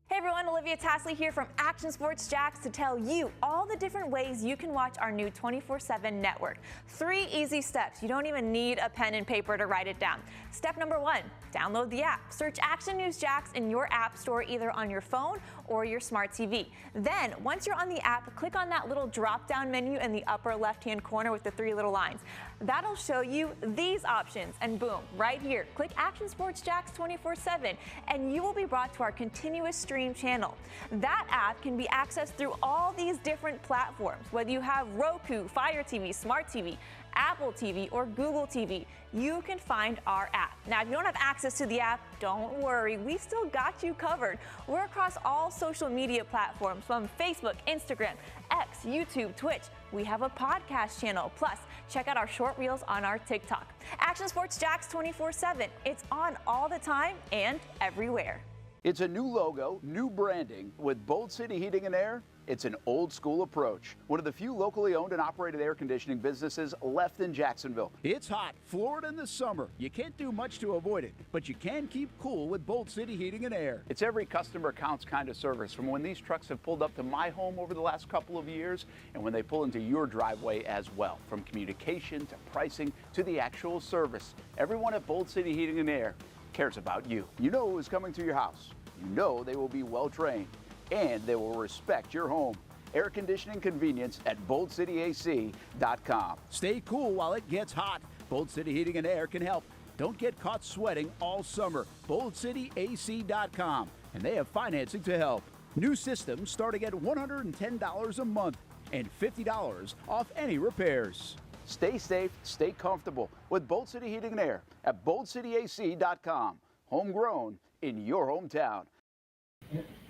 Hey everyone, Olivia Tasley here from Action Sports Jacks to tell you all the different ways you can watch our new 24/7 network. 3 easy steps. You don't even need a pen and paper to write it down. Step number 1, download the app. Search Action News Jacks in your app store either on your phone or your smart TV. Then, once you're on the app, click on that little drop-down menu in the upper left-hand corner with the 3 little lines. That'll show you these options, and boom, right here, click Action Sports Jacks 24/7, and you will be brought to our continuous stream channel. That app can be accessed through all these different platforms, whether you have Roku, Fire TV, Smart TV, Apple TV, or Google TV, you can find our app. Now, if you don't have access to the app, don't worry, we still got you covered. We're across all social media platforms from Facebook, Instagram, X, YouTube, Twitch. We have a podcast channel. Plus, check out our short reels on our TikTok. Action Sports Jacks 24/7. It's on all the time and everywhere. It's a new logo, new branding. With Bold City Heating and Air, it's an old school approach. One of the few locally owned and operated air conditioning businesses left in Jacksonville. It's hot, Florida in the summer. You can't do much to avoid it, but you can keep cool with Bold City Heating and Air. It's every customer counts kind of service, from when these trucks have pulled up to my home over the last couple of years and when they pull into your driveway as well. From communication to pricing to the actual service, everyone at Bold City Heating and Air cares about you. You know who's coming to your house. You know they will be well trained, and they will respect your home. Air conditioning convenience at boldcityac.com. Stay cool while it gets hot. Bold City Heating and Air can help. Don't get caught sweating all summer. boldcityac.com, and they have financing to help. New systems starting at $110 a month and $50 off any repairs. Stay safe, stay comfortable with Bold City Heating and Air at boldcityac.com. Homegrown in your hometown.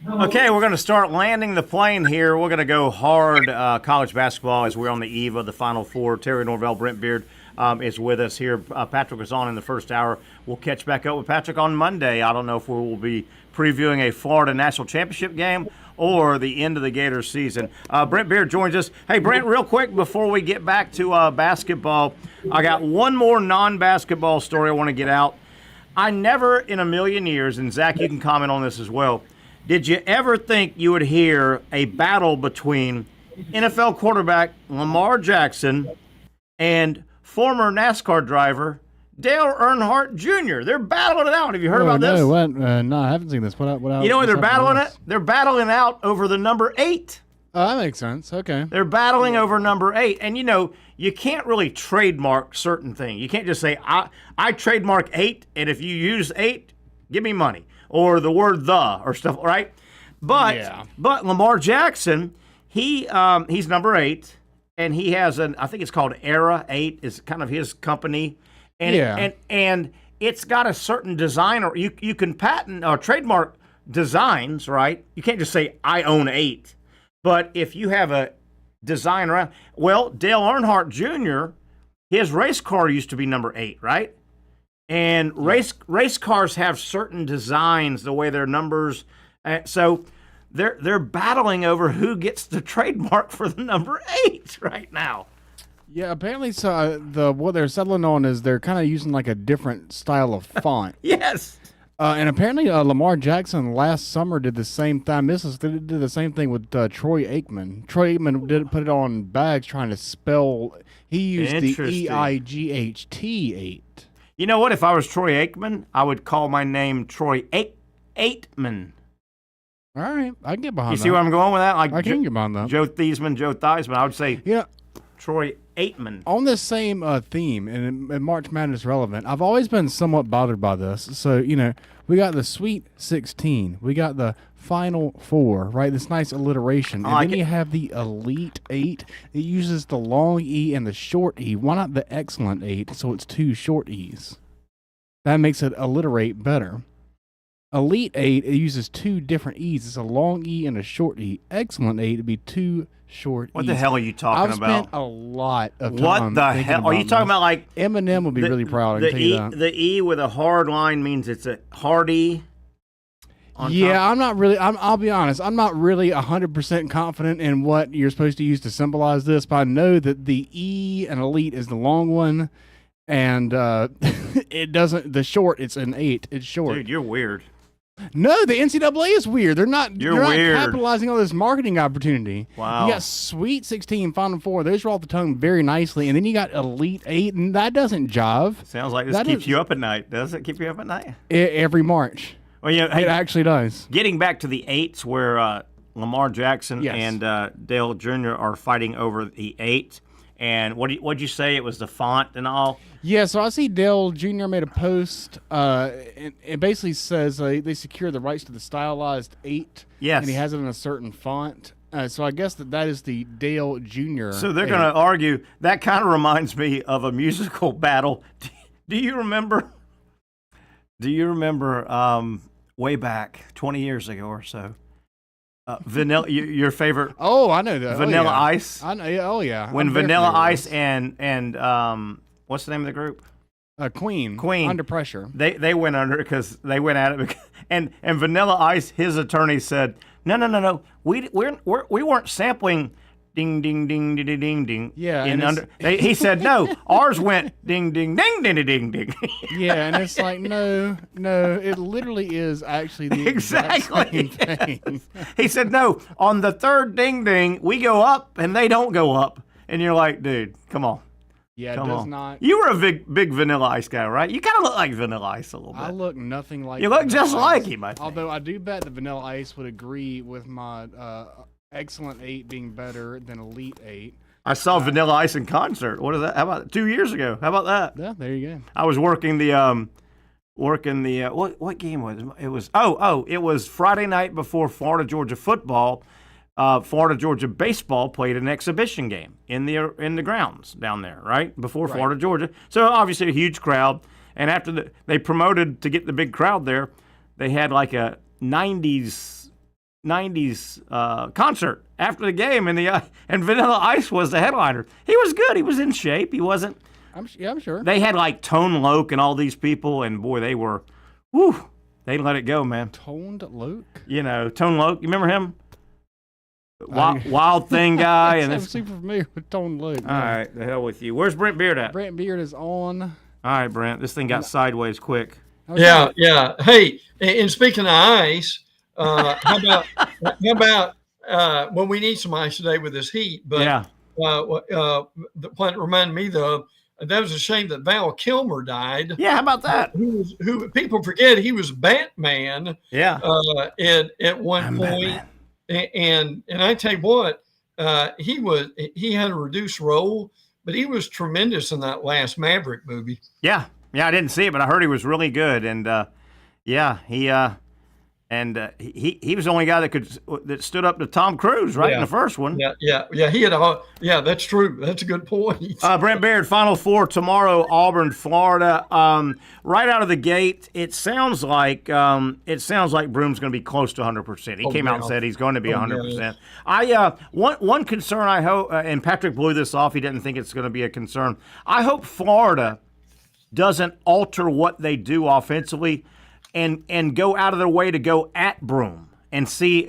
Okay, we're going to start landing the plane here. We're going to go hard college basketball as we're on the eve of the Final Four. Terry, Norvelle, Brent Beard is with us here. Patrick was on in the first hour. We'll catch back up with Patrick on Monday. I don't know if we will be previewing a Florida National Championship game or the end of the Gators season. Brent Beard joins us. Hey, Brent, real quick before we get back to basketball, I got one more non-basketball story I want to get out. I never in a million years, and Zach, you can comment on this as well, did you ever think you would hear a battle between NFL quarterback Lamar Jackson and former NASCAR driver Dale Earnhardt Jr.? They're battling it out. Have you heard about this? No, I haven't seen this. What you know where they're battling it? They're battling out over the number 8. Oh, that makes sense. Okay. They're battling over number 8. And, you know, you can't really trademark certain things. You can't just say, I trademark 8, and if you use 8, give me money. Or the word the or stuff, right? But Lamar Jackson, he's number 8, and he has I think it's called Era 8 is kind of his company. And and it's got a certain design, or you can patent or trademark designs, right? You can't just say I own 8. But if you have a design around, well, Dale Earnhardt Jr., his race car used to be number 8, right? And race cars have certain designs, the way their numbers. So they're battling over who gets the trademark for the number 8 right now. Yeah, apparently, so what they're settling on is they're kind of using like a different style of font. Yes. And apparently, Lamar Jackson last summer did the same thing. Did the same thing with Troy Aikman. Troy Aikman did put it on bags trying to spell. He used the EIGHT 8. You know what? If I was Troy Aikman, I would call my name Troy Aikman. All right, I can get behind that. You see where I'm going with that? Like I can get behind that. Joe Theismann. I would say Troy Aikman. On this same theme, and March Madness relevant, I've always been somewhat bothered by this. So, we got the Sweet 16. We got the Final Four, right? This nice alliteration. And then you have the Elite 8. It uses the long E and the short E. Why not the Excellent 8? So it's 2 short E's. That makes it alliterate better. Elite 8, it uses 2 different E's. It's a long E and a short E. Excellent 8 would be 2 short E's. What the hell are you talking about? I've spent a lot of time. What the hell? Are you talking about like Eminem would be really proud. I can tell you that. The E with a hard line means it's a hard E. Yeah, I'm not really. I'll be honest. I'm not really 100% confident in what you're supposed to use to symbolize this, but I know that the E and elite is the long one, and it doesn't. The short, it's an 8. It's short. Dude, you're weird. No, the NCAA is weird. They're not weird. capitalizing on this marketing opportunity. Wow. You got Sweet 16, Final Four. Those roll off the tongue very nicely. And then you got Elite 8, and that doesn't jive. Sounds like this keeps you up at night. Does it keep you up at night? Every March. Well, yeah, it actually does. Getting back to the 8s where Lamar Jackson and Dale Jr. are fighting over the 8. And what'd you say? It was the font and all? Yeah, so I see Dale Jr. made a post. And it basically says they secure the rights to the stylized 8. Yes. And he has it in a certain font. So I guess that is the Dale Jr. So they're going to argue. That kind of reminds me of a musical battle. Do you remember way back 20 years ago or so? Vanilla, your favorite? Oh, I know that. Vanilla Ice. I know. Oh, yeah. When Vanilla Ice and what's the name of the group? Queen. Under Pressure. They went under because they went at it, and Vanilla Ice, his attorney said, no, we weren't sampling. Ding, ding, ding, ding, ding, ding. Yeah. He said, no, ours went ding, ding, ding, ding, ding, ding. Yeah, and it's like, no, it literally is actually the exact same thing. He said, no, on the third ding, ding, we go up and they don't go up. And you're like, dude, come on. Yeah, it does not. You were a big Vanilla Ice guy, right? You kind of look like Vanilla Ice a little bit. I look nothing like you look just like him, I think. Although I do bet that Vanilla Ice would agree with my Excellent 8 being better than Elite 8. I saw Vanilla Ice in concert. What is that? How about 2 years ago? How about that? Yeah, there you go. I was working the what game was it? It was it was Friday night before Florida Georgia football. Florida Georgia baseball played an exhibition game in the grounds down there, right before Florida Georgia. So obviously a huge crowd. And after they promoted to get the big crowd there, they had like a '90s concert after the game, and Vanilla Ice was the headliner. He was good. He was in shape. He wasn't. I'm sure. They had like Tone Loc and all these people, and boy, they were, they let it go, man. Toned Loc? Tone Loc. You remember him? Wild Thing guy. I'm super familiar with Toned Loc. All right, the hell with you. Where's Brent Beard at? Brent Beard is on. All right, Brent. This thing got sideways quick. Okay. Yeah. Hey, and speaking of ice, how about well, we need some ice today with this heat, but what reminded me though, that was a shame that Val Kilmer died. Yeah, how about that? Who people forget he was Batman. Yeah. At one point, and I tell you what, he had a reduced role, but he was tremendous in that last Maverick movie. Yeah, I didn't see it, but I heard he was really good, and he was the only guy that stood up to Tom Cruise in the first one. Yeah. He had that's true. That's a good point. Brent Beard, Final Four tomorrow, Auburn, Florida. Right out of the gate, it sounds like Broom's going to be close to 100%. He came out and said he's going to be 100%. One concern I hope, and Patrick blew this off. He didn't think it's going to be a concern. I hope Florida doesn't alter what they do offensively and go out of their way to go at Broom and see,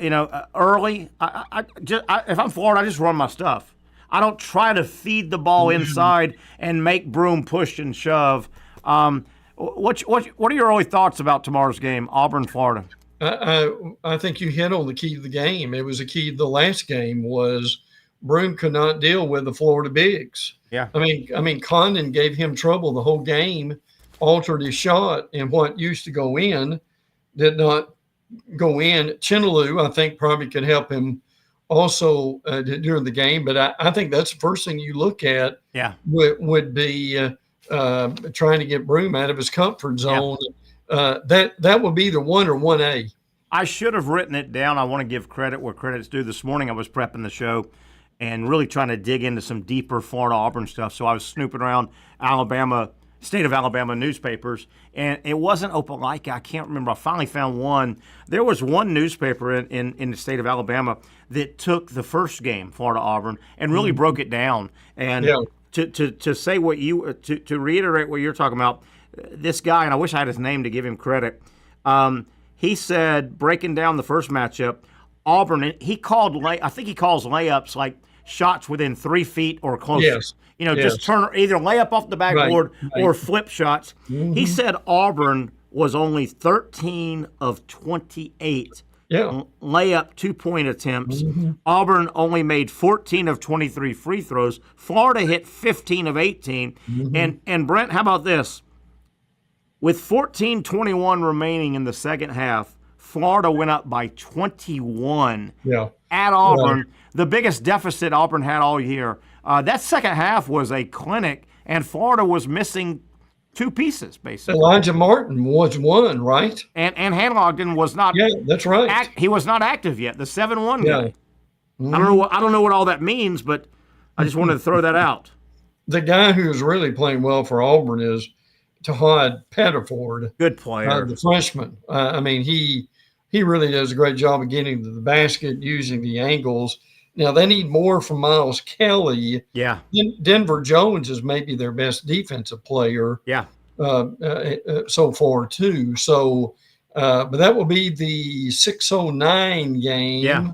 early. If I'm Florida, I just run my stuff. I don't try to feed the ball inside and make Broom push and shove. What are your early thoughts about tomorrow's game, Auburn, Florida? I think you hit on the key of the game. It was a key. The last game was Broom could not deal with the Florida bigs. Yeah. I mean, Condon gave him trouble the whole game. Altered his shot, and what used to go in did not go in. Chinaloo, I think, probably could help him also during the game. But I think that's the first thing you look at. Yeah, would be trying to get Broome out of his comfort zone. Yeah. That would be the 1 or 1A. I should have written it down. I want to give credit where credit's due. This morning I was prepping the show and really trying to dig into some deeper Florida Auburn stuff. So I was snooping around state of Alabama newspapers, and it wasn't Opelika. I can't remember. I finally found one. There was one newspaper in the state of Alabama that took the first game, Florida Auburn, and really broke it down. And to say what you to reiterate what you're talking about, this guy, and I wish I had his name to give him credit. He said, breaking down the first matchup, Auburn, I think he calls layups like shots within 3 feet or closer. Yes. Just turn either layup off the backboard or flip shots. Mm-hmm. He said Auburn was only 13 of 28 layup 2-point attempts. Mm-hmm. Auburn only made 14 of 23 free throws. Florida hit 15 of 18. Mm-hmm. And Brent, how about this? With 14:21 remaining in the second half, Florida went up by 21 at Auburn, the biggest deficit Auburn had all year. That second half was a clinic, and Florida was missing 2 pieces, basically. Elijah Martin was one, right? And Hanlogden was not. Yeah, that's right. He was not active yet. The 7-1 guy. Mm-hmm. I don't know what all that means, but I just wanted to throw that out. The guy who's really playing well for Auburn is Tahad Pettiford. Good player. The freshman. He really does a great job of getting to the basket, using the angles. Now, they need more from Miles Kelly. Yeah. Denver Jones is maybe their best defensive player. Yeah. So far, too. So, but that will be the 6:09 game. Yeah.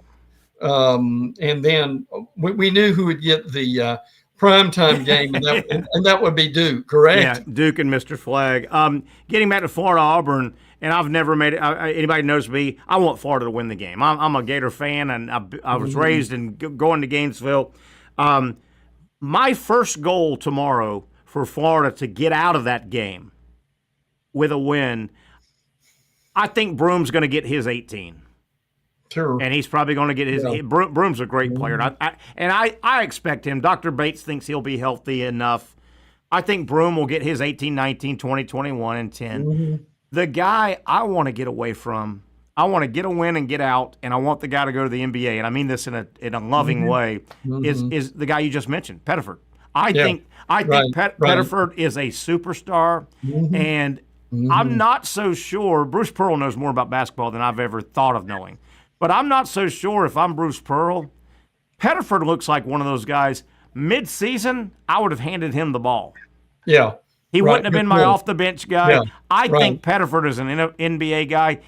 And then we knew who would get the primetime game, and that would be Duke, correct? Yeah, Duke and Mr. Flagg. Getting back to Florida Auburn, and I've never made it. Anybody knows me, I want Florida to win the game. I'm a Gator fan, and I was raised in going to Gainesville. My first goal tomorrow for Florida to get out of that game with a win, I think Broome's going to get his 18. Sure. And he's probably going to get his Broome's a great player. I expect him. Dr. Bates thinks he'll be healthy enough. I think Broome will get his 18, 19, 20, 21, and 10. Mm-hmm. The guy I want to get away from, I want to get a win and get out, and I want the guy to go to the NBA, and I mean this in a loving way, is the guy you just mentioned, Pettiford. I think Pettiford is a superstar, and I'm not so sure. Bruce Pearl knows more about basketball than I've ever thought of knowing. But I'm not so sure if I'm Bruce Pearl. Pettiford looks like one of those guys. Mid-season, I would have handed him the ball. Yeah. He wouldn't have been my off-the-bench guy. Yeah. I think Pettiford is an NBA guy.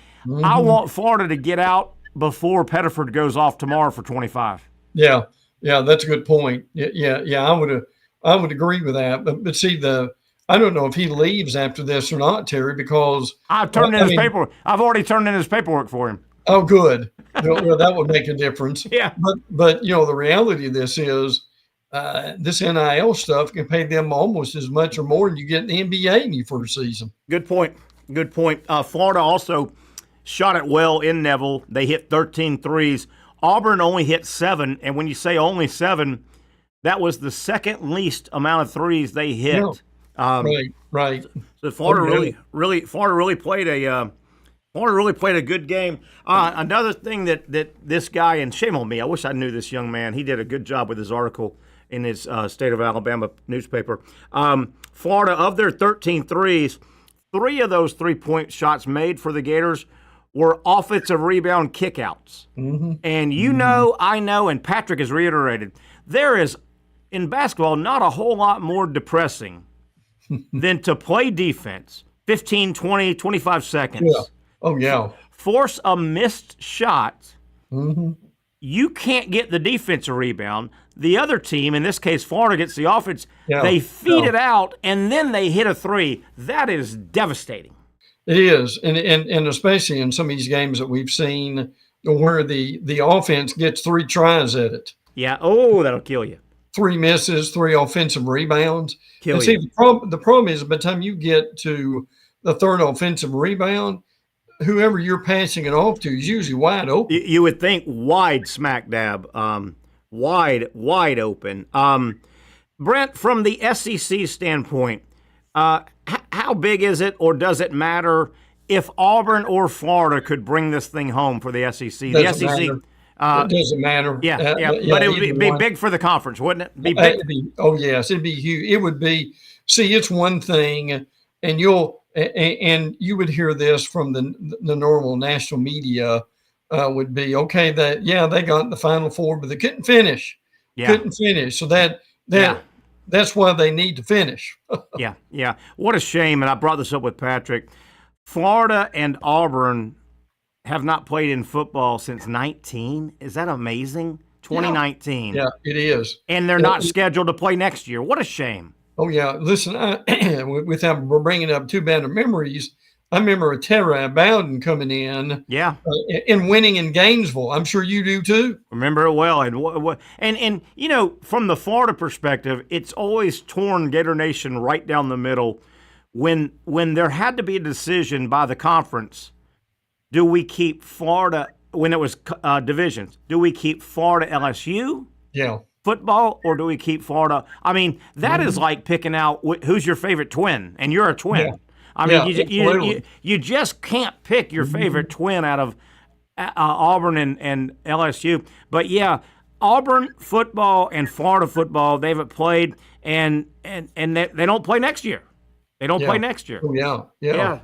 I want Florida to get out before Pettiford goes off tomorrow for 25. Yeah, that's a good point. Yeah, I would agree with that. But see, I don't know if he leaves after this or not, Terry, because I've paperwork. I've already turned in his paperwork for him. Oh, good. Well, that would make a difference. Yeah. But the reality of this is this NIL stuff can pay them almost as much or more than you get in the NBA in your first season. Good point. Florida also shot it well in Neville. They hit 13 threes. Auburn only hit 7, and when you say only 7, that was the second least amount of threes they hit. Yeah. Right. So Florida really played a good game. Another thing that this guy, and shame on me, I wish I knew this young man. He did a good job with his article in his State of Alabama newspaper. Florida, of their 13 threes, 3 of those 3-point shots made for the Gators were offensive rebound kickouts. Mm-hmm. And I know, and Patrick has reiterated, there is, in basketball, not a whole lot more depressing than to play defense 15, 20, 25 seconds. Yeah. Oh, yeah. Force a missed shot. Mm-hmm. You can't get the defensive rebound. The other team, in this case Florida, gets the offense. Yeah. They feed it out, and then they hit a 3. That is devastating. It is, and especially in some of these games that we've seen where the offense gets 3 tries at it. Yeah. Oh, that'll kill you. 3 misses, 3 offensive rebounds. Kill you. See, the problem is by the time you get to the third offensive rebound, whoever you're passing it off to is usually wide open. You would think wide smack dab, wide open. Brent, from the SEC standpoint, how big is it, or does it matter if Auburn or Florida could bring this thing home for the SEC? The SEC. It doesn't matter. Yeah, but it would be big for the conference, wouldn't it? Be big. Yes, it'd be huge. It would be. See, it's one thing, and you would hear this from the normal national media. Would be okay that they got in the Final Four, but they couldn't finish. Couldn't finish. So that's why they need to finish. Yeah. What a shame. And I brought this up with Patrick. Florida and Auburn have not played in football since 19. Is that amazing? 2019. Yeah, it is. And they're not scheduled to play next year. What a shame. Oh, yeah. Listen, without bringing up too bad of memories, I remember a Terry Bowden coming in. Yeah. And winning in Gainesville. I'm sure you do too. Remember it well. And you know, from the Florida perspective, it's always torn Gator Nation right down the middle. When there had to be a decision by the conference, do we keep Florida, when it was divisions, do we keep Florida LSU football, or do we keep Florida? I mean, that is like picking out who's your favorite twin, and you're a twin. Yeah. I mean, you just can't pick your favorite twin out of Auburn and LSU. But, yeah, Auburn football and Florida football, they haven't played, and they don't play next year. They don't play next year. Oh, yeah.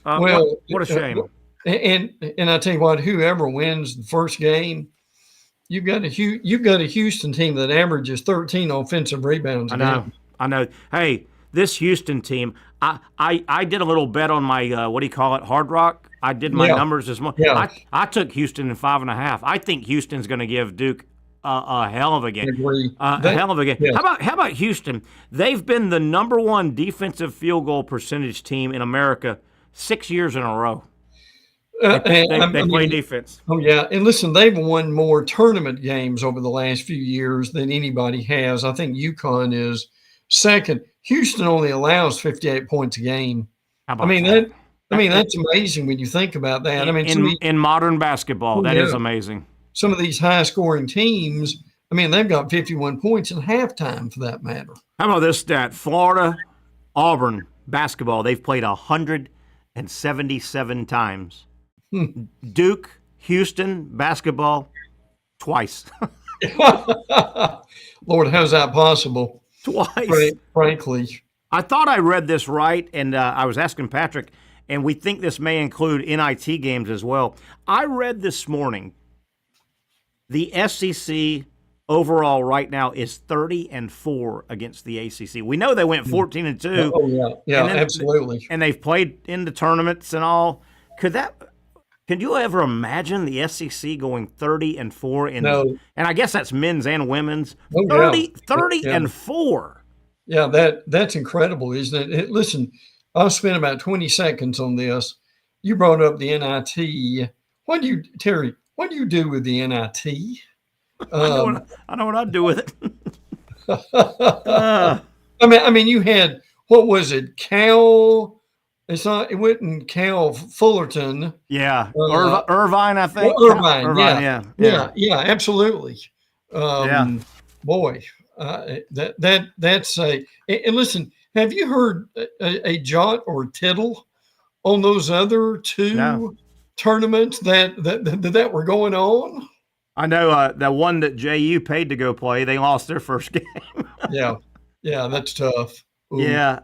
Well, what a shame. And I tell you what, whoever wins the first game, you've got a Houston team that averages 13 offensive rebounds a game. I know. Hey, this Houston team, I did a little bet on my Hard Rock. I did my numbers this morning. Yeah. I took Houston in 5.5. I think Houston's going to give Duke a hell of a game. A hell of a game. Yeah. How about Houston? They've been the number one defensive field goal percentage team in America 6 years in a row. They play defense. Oh, yeah. And listen, they've won more tournament games over the last few years than anybody has. I think UConn is second. Houston only allows 58 points a game. How about that? That's amazing when you think about that. In modern basketball, that is amazing. Some of these high-scoring teams, they've got 51 points in halftime, for that matter. How about this stat? Florida, Auburn basketball, they've played 177 times. Duke, Houston basketball, twice. Lord, how's that possible? Twice. Frankly. I thought I read this right, and I was asking Patrick, and we think this may include NIT games as well. I read this morning the SEC overall right now is 30-4 against the ACC. We know they went 14-2. Oh, yeah, absolutely. And they've played in the tournaments and all. Could you ever imagine the SEC going 30-4? No. And I guess that's men's and women's. 30-4. Yeah, that's incredible, isn't it? Listen, I'll spend about 20 seconds on this. You brought up the NIT. Terry, what do you do with the NIT? I know what I'd do with it. You had, what was it, Cal? It wasn't Cal Fullerton. Yeah, Irvine, I think. Irvine, yeah, absolutely. Boy, that's a. And listen, have you heard a jot or tittle on those other two tournaments that were going on? I know the one that JU paid to go play, they lost their first game. Yeah, that's tough. Ooh. Yeah.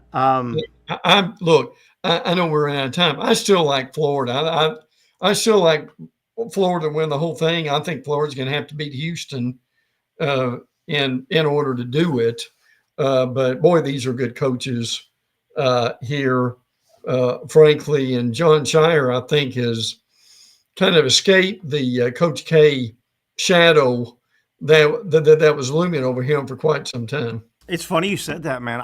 I know we're out of time. I still like Florida. I still like Florida to win the whole thing. I think Florida's going to have to beat Houston in order to do it. But boy, these are good coaches here, frankly. And John Shire, I think, has kind of escaped the Coach K shadow that was looming over him for quite some time. It's funny you said that, man.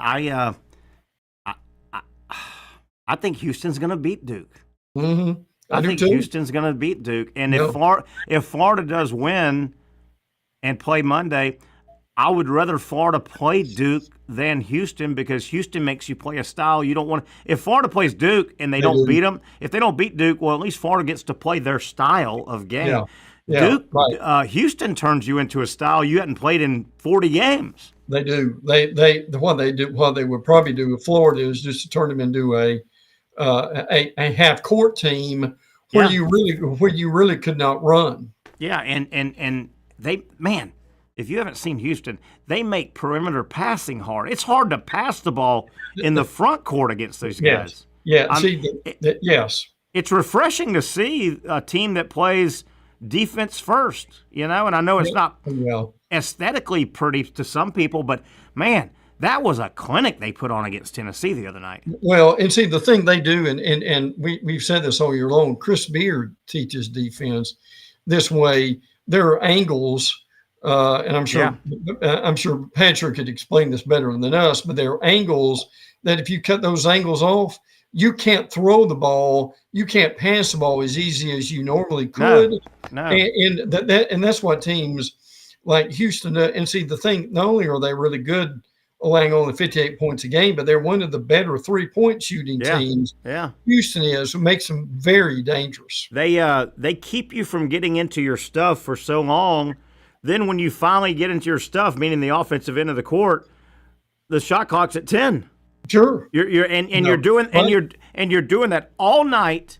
I think Houston's going to beat Duke. Mm-hmm. I think Houston's going to beat Duke. And if Florida does win and play Monday, I would rather Florida play Duke than Houston because Houston makes you play a style you don't want to. If Florida plays Duke and they don't beat them, if they don't beat Duke, well, at least Florida gets to play their style of game. Yeah, Duke, right. Houston turns you into a style you hadn't played in 40 games. They do. What they would probably do with Florida is just to turn them into a half court team where you really could not run. Yeah, and they, man, if you haven't seen Houston, they make perimeter passing hard. It's hard to pass the ball in the front court against those guys. Yes. Yes. It's refreshing to see a team that plays defense first, and I know it's not aesthetically pretty to some people, but man, that was a clinic they put on against Tennessee the other night. Well, and see, the thing they do, and we've said this all year long, Chris Beard teaches defense this way. There are angles, and I'm sure Patrick could explain this better than us, but there are angles that if you cut those angles off, you can't throw the ball, you can't pass the ball as easy as you normally could. No. And that's what teams like Houston and see, the thing, not only are they really good, allowing only 58 points a game, but they're one of the better 3-point shooting teams. Yeah. Houston is, what makes them very dangerous. They keep you from getting into your stuff for so long. Then when you finally get into your stuff, meaning the offensive end of the court, the shot clock's at 10. Sure. You're doing that all night,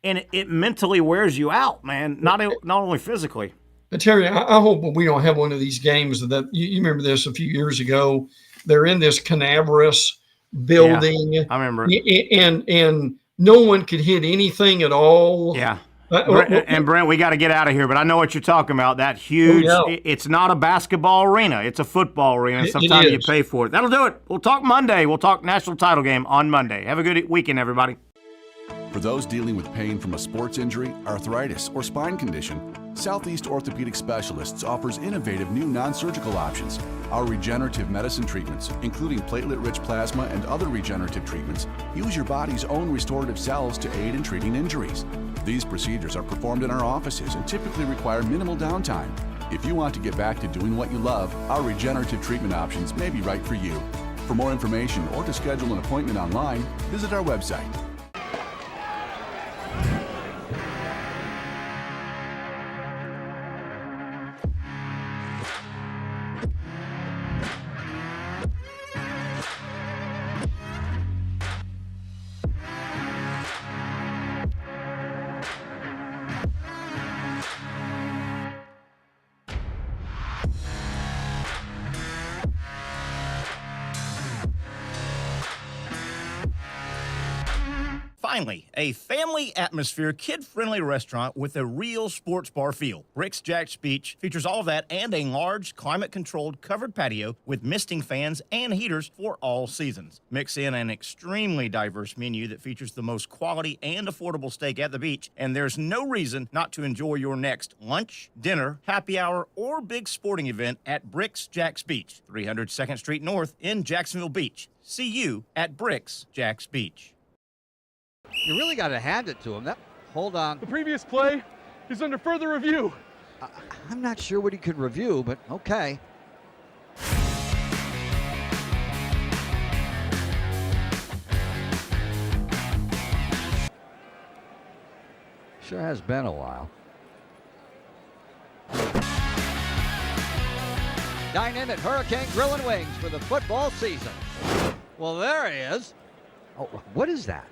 and it mentally wears you out, man. Not only physically. But Terry, I hope we don't have one of these games that you remember this a few years ago. They're in this Canaveras building. Yeah, I remember. And no one could hit anything at all. Yeah. And Brent, we got to get out of here, but I know what you're talking about. That huge, it's not a basketball arena. It's a football arena. Sometimes you pay for it. That'll do it. We'll talk Monday. We'll talk national title game on Monday. Have a good weekend, everybody. For those dealing with pain from a sports injury, arthritis, or spine condition, Southeast Orthopedic Specialists offers innovative new non-surgical options. Our regenerative medicine treatments, including platelet-rich plasma and other regenerative treatments, use your body's own restorative cells to aid in treating injuries. These procedures are performed in our offices and typically require minimal downtime. If you want to get back to doing what you love, our regenerative treatment options may be right for you. For more information or to schedule an appointment online, visit our website. Finally, a family atmosphere, kid-friendly restaurant with a real sports bar feel. Bricks Jack's Beach features all of that and a large, climate-controlled covered patio with misting fans and heaters for all seasons. Mix in an extremely diverse menu that features the most quality and affordable steak at the beach, and there's no reason not to enjoy your next lunch, dinner, happy hour, or big sporting event at Bricks Jack's Beach, 300 2nd Street North in Jacksonville Beach. See you at Bricks Jack's Beach. You really got to hand it to him. Hold on. The previous play is under further review. I'm not sure what he could review, but okay. Sure has been a while. Dine in at Hurricane Grill and Wings for the football season. Well, there he is. Oh, what is that?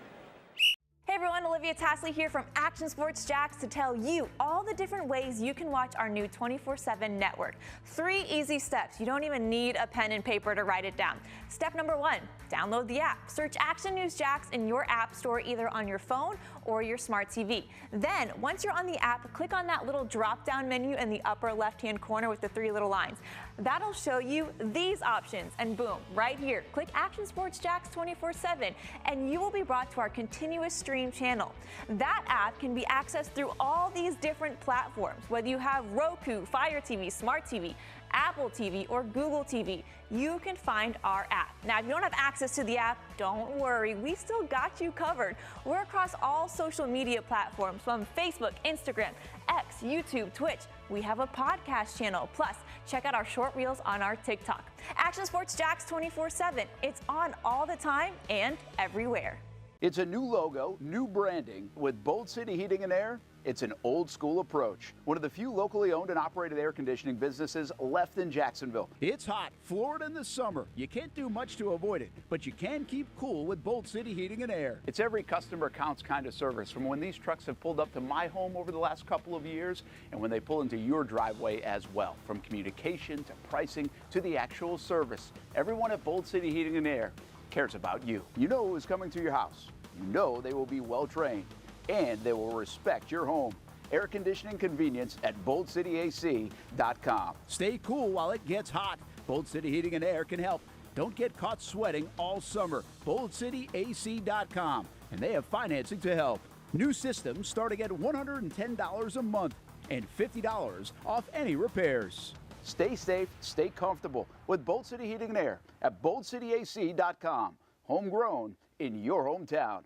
Hey everyone, Olivia Tasley here from Action Sports Jacks to tell you all the different ways you can watch our new 24/7 network. 3 easy steps. You don't even need a pen and paper to write it down. Step number 1, download the app. Search Action News Jacks in your app store either on your phone or your smart TV. Then, once you're on the app, click on that little drop-down menu in the upper left-hand corner with the 3 little lines. That'll show you these options, and boom, right here, click Action Sports Jacks 24/7, and you will be brought to our continuous stream channel. That app can be accessed through all these different platforms, whether you have Roku, Fire TV, Smart TV, Apple TV, or Google TV. You can find our app. Now, if you don't have access to the app, don't worry. We still got you covered. We're across all social media platforms from Facebook, Instagram, X, YouTube, Twitch, we have a podcast channel. Plus, check out our short reels on our TikTok. Action Sports Jacks 24/7. It's on all the time and everywhere. It's a new logo, new branding. With Bold City Heating and Air, it's an old school approach. One of the few locally owned and operated air conditioning businesses left in Jacksonville. It's hot, Florida in the summer. You can't do much to avoid it, but you can keep cool with Bold City Heating and Air. It's every customer counts kind of service, from when these trucks have pulled up to my home over the last couple of years and when they pull into your driveway as well. From communication to pricing to the actual service, everyone at Bold City Heating and Air cares about you. You know who's coming to your house. You know they will be well trained and they will respect your home. Air conditioning convenience at boldcityac.com. Stay cool while it gets hot. Bold City Heating and Air can help. Don't get caught sweating all summer. boldcityac.com, and they have financing to help. New systems starting at $110 a month and $50 off any repairs. Stay safe, stay comfortable with Bold City Heating and Air at boldcityac.com. Homegrown in your hometown.